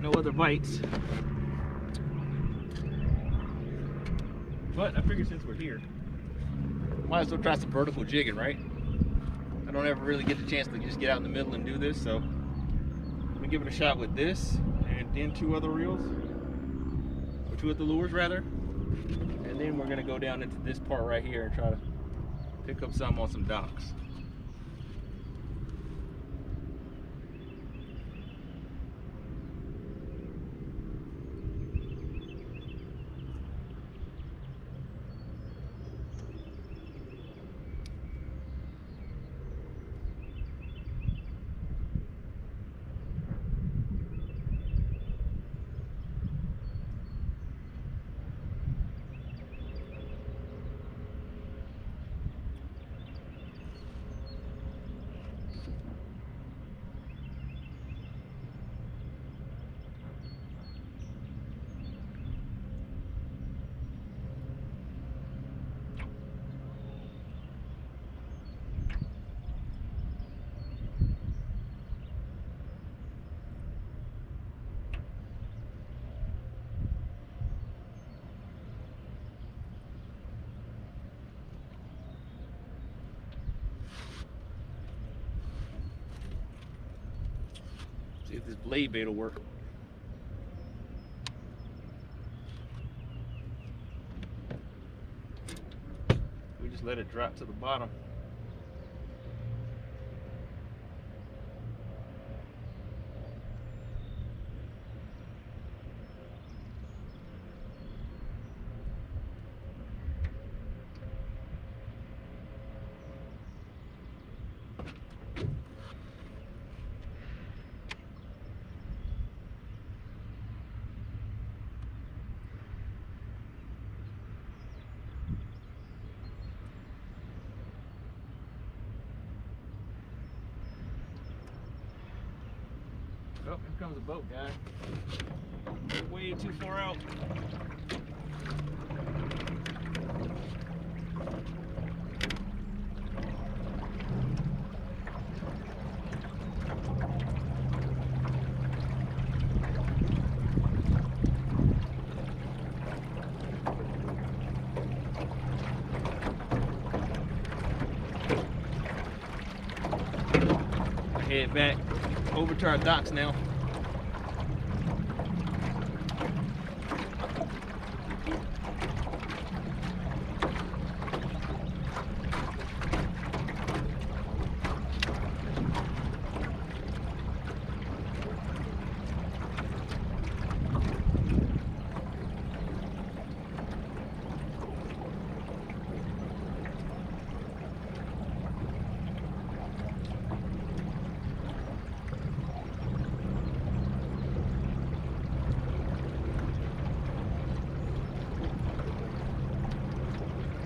no other bites. But I figured since we're here, might as well try some vertical jigging, right? I don't ever really get the chance to just get out in the middle and do this, so I'm gonna give it a shot with this and then 2 other reels, or 2 other lures rather, and then we're gonna go down into this part right here and try to pick up some on some docks. See if this blade bait will work. We just let it drop to the bottom. Oh, here comes a boat, guy. Way too far out. Head back over to our docks now.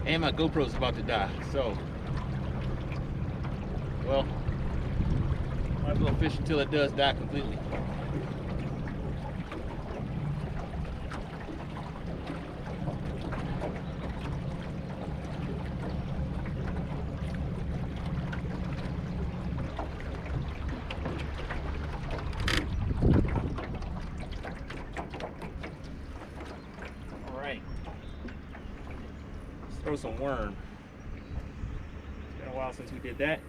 And my GoPro's about to die, so, well, might as well fish until it does die completely. Throw some worm. It's been a while since we did that.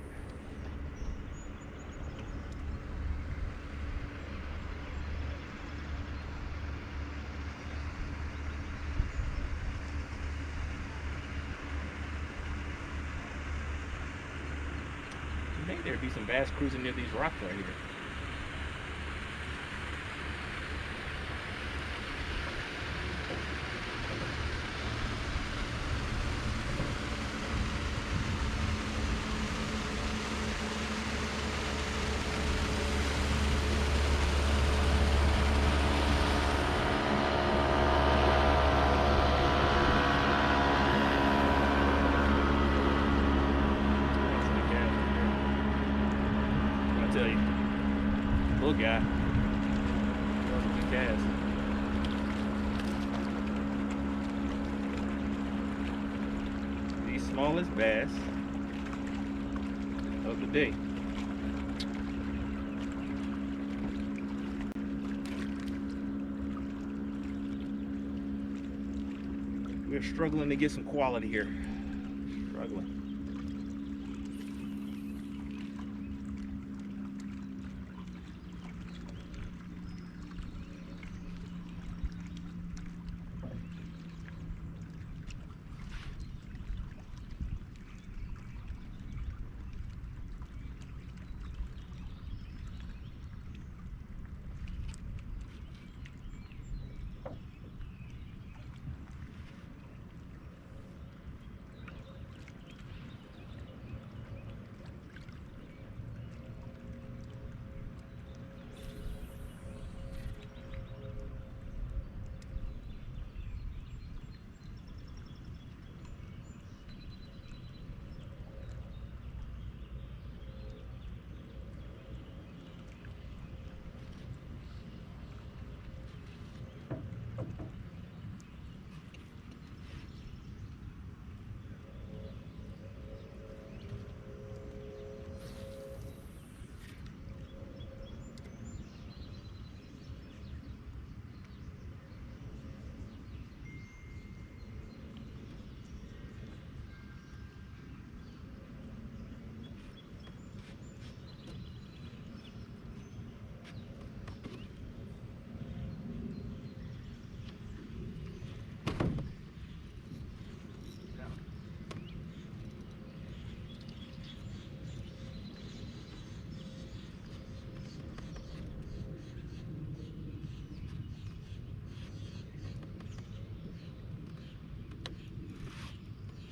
I think there'd be some bass cruising near these rocks right here. Tell you, little guy, good cast. The smallest bass of the day. We're struggling to get some quality here. Struggling.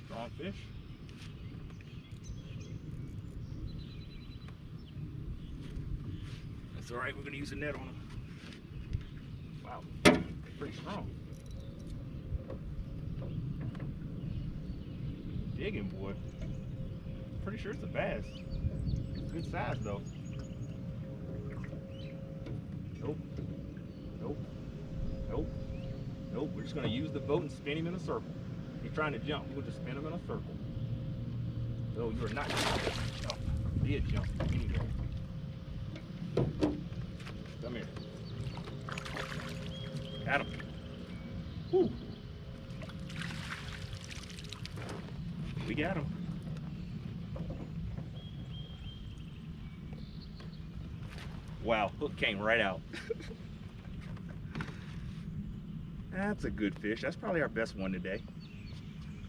Strong fish. That's all right. We're gonna use a net on them. Wow, pretty strong. Jigging, boy. Pretty sure it's a bass. Good size though. Nope. Nope. Nope. Nope. We're just gonna use the boat and spin him in a circle. He's trying to jump. We'll just spin him in a circle. No, you are not going to jump. Be a jump. Here you go. Come here. Got him. Woo. We got him. Wow, hook came right out. That's a good fish. That's probably our best one today.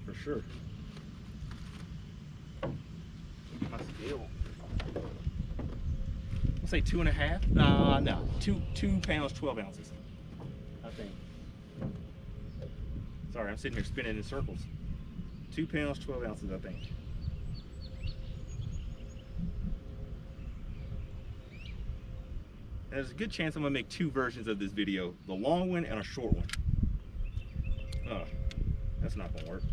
For sure. Look at my scale. I'll say 2.5. No, 2 pounds 12 ounces. I think. Sorry, I'm sitting here spinning in circles. 2 pounds 12 ounces, I think. There's a good chance I'm gonna make 2 versions of this video: the long one and a short one. Oh, that's not gonna work.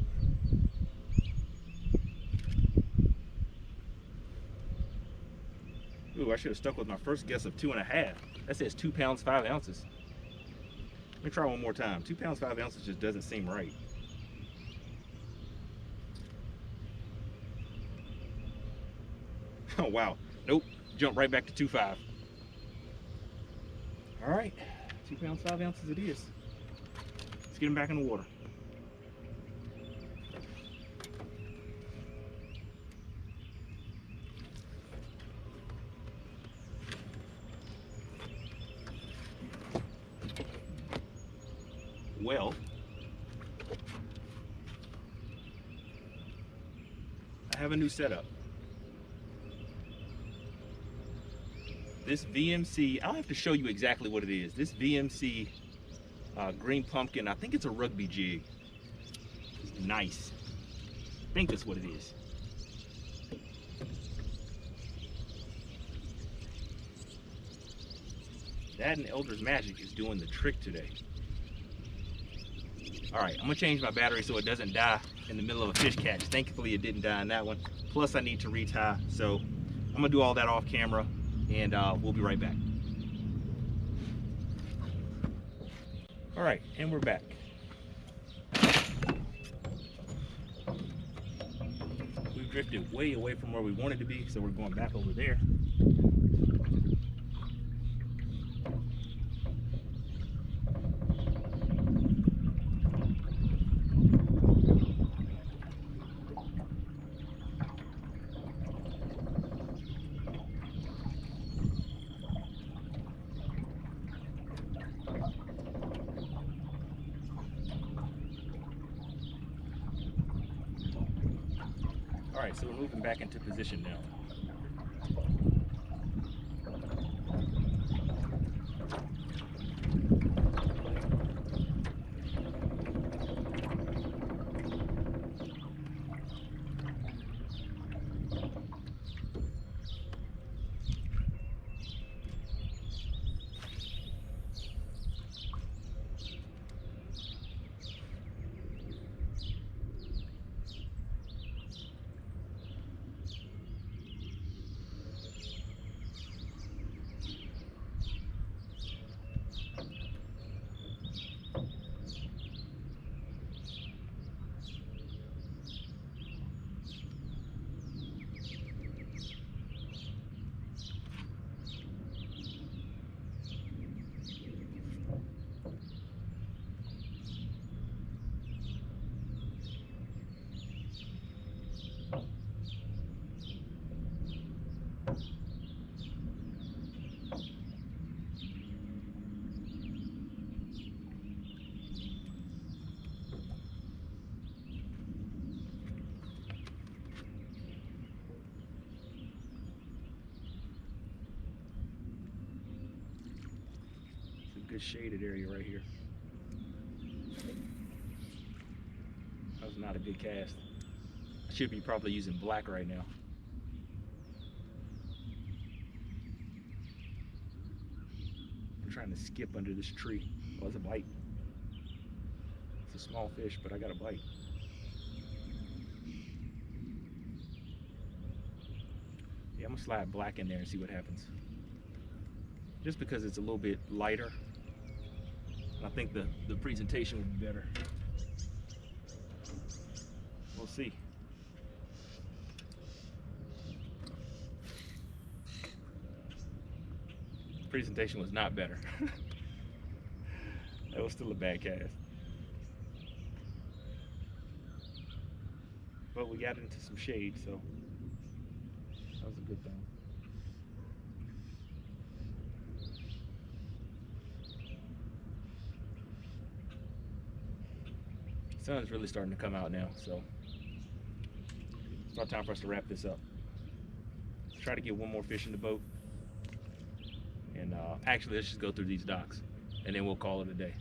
Ooh, I should have stuck with my first guess of 2.5. That says 2 pounds 5 ounces. Let me try one more time. 2 pounds 5 ounces just doesn't seem right. Oh wow, nope, jump right back to 2.5. All right, 2 pounds 5 ounces it is. Let's get him back in the water. Well, I have a new setup. This VMC, I'll have to show you exactly what it is. This VMC green pumpkin, I think it's a rugby jig. Nice. I think that's what it is. That and Elder's Magic is doing the trick today. All right, I'm gonna change my battery so it doesn't die in the middle of a fish catch. Thankfully it didn't die in that one. Plus I need to retie, so I'm gonna do all that off camera and we'll be right back. All right, and we're back. We've drifted way away from where we wanted to be, so we're going back over there. All right, so we're moving back into position now. Good shaded area right here. That was not a good cast. I should be probably using black right now. I'm trying to skip under this tree. Oh, it's a bite. It's a small fish, but I got a bite. Yeah, I'm gonna slide black in there and see what happens. Just because it's a little bit lighter, I think the presentation will be better. We'll see. Presentation was not better. That was still a bad cast. But we got into some shade, so that was a good thing. Sun's really starting to come out now, so it's about time for us to wrap this up. Try to get one more fish in the boat, and actually let's just go through these docks and then we'll call it a day.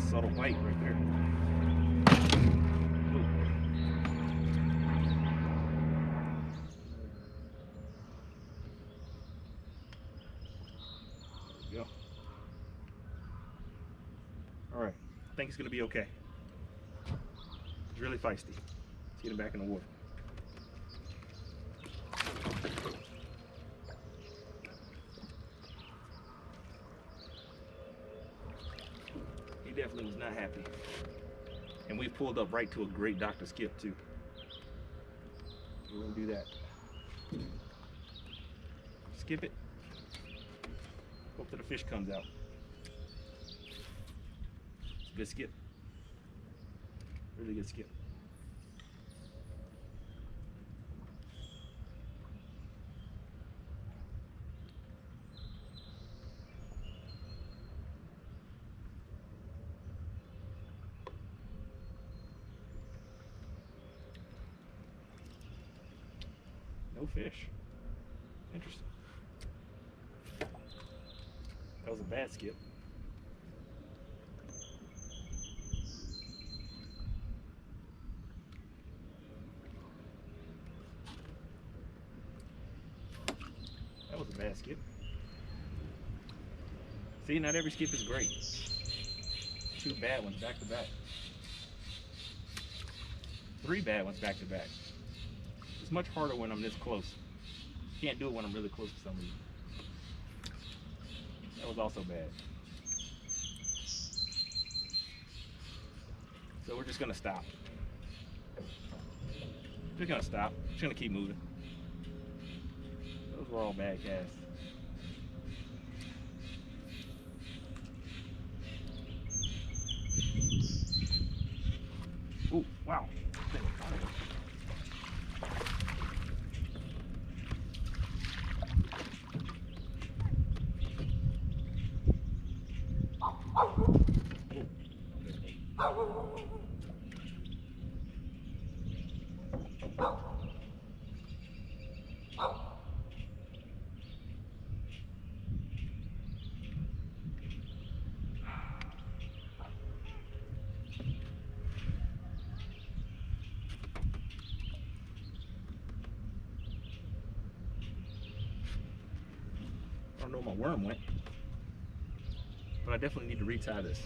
Subtle bite right there. Ooh. Go. All right, I think it's gonna be okay. It's really feisty. Let's get him back in the water. He definitely was not happy. And we pulled up right to a great dock to skip too. We're gonna do that. Skip it. Hope that the fish comes out. It's a good skip. Really good skip. No fish. Interesting. That was a bad skip. bad skip. See, not every skip is great. 2 bad ones back to back. 3 bad ones back to back. It's much harder when I'm this close. Can't do it when I'm really close to somebody. That was also bad. So we're just gonna stop. Just gonna stop. Just gonna keep moving. Those were all bad casts. Ooh, wow. I don't know where my worm went, but I definitely need to retie this.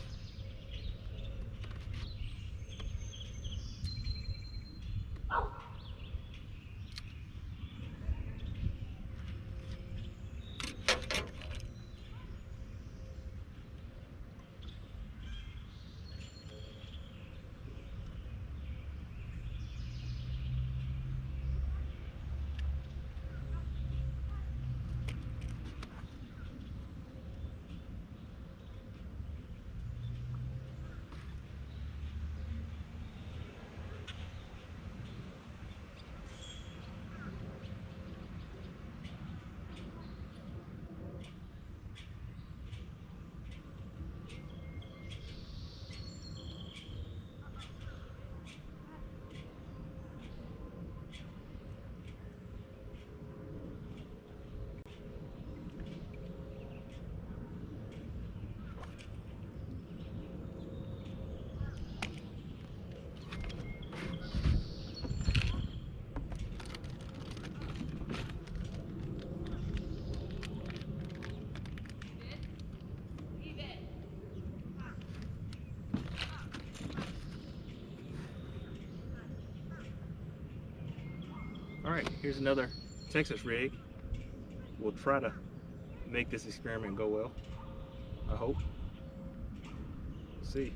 All right, here's another Texas rig. We'll try to make this experiment go well, I hope. We'll see.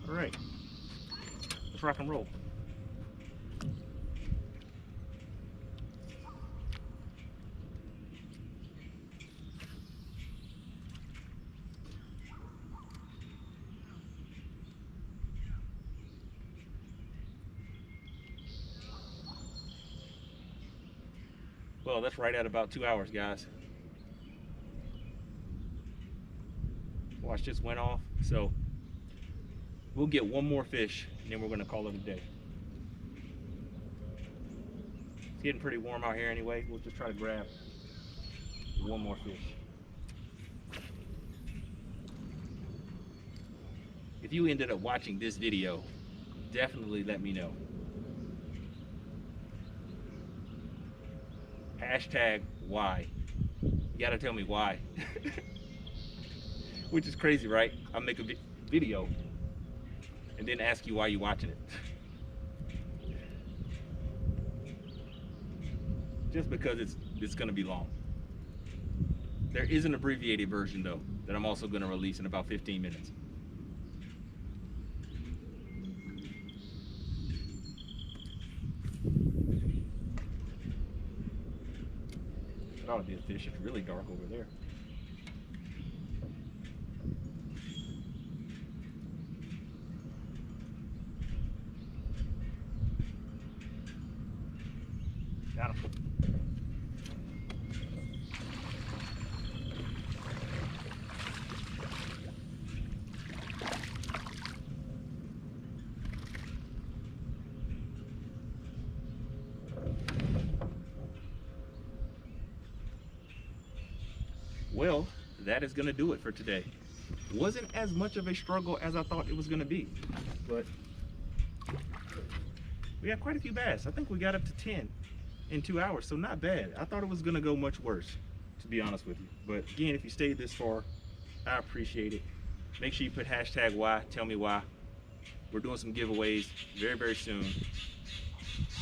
All right, let's rock and roll. Well, that's right at about 2 hours, guys. Watch just went off. So we'll get one more fish and then we're gonna call it a day. It's getting pretty warm out here anyway. We'll just try to grab one more fish. If you ended up watching this video, definitely let me know. Hashtag why. You gotta tell me why. Which is crazy, right? I make a video and then ask you why you're watching it. Just because it's gonna be long. There is an abbreviated version though that I'm also gonna release in about 15 minutes. That ought to be a fish. It's really dark over there. Got him. Well, that is going to do it for today. Wasn't as much of a struggle as I thought it was going to be, but We got quite a few bass. I think we got up to 10 in 2 hours, so not bad. I thought it was gonna go much worse, to be honest with you. But again, if you stayed this far, I appreciate it. Make sure you put hashtag why, tell me why. We're doing some giveaways very, very soon.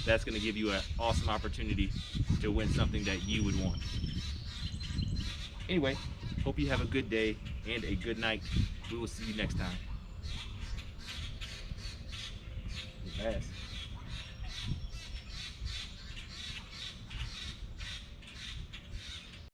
That's gonna give you an awesome opportunity to win something that you would want. Anyway, hope you have a good day and a good night. We will see you next time. Bass.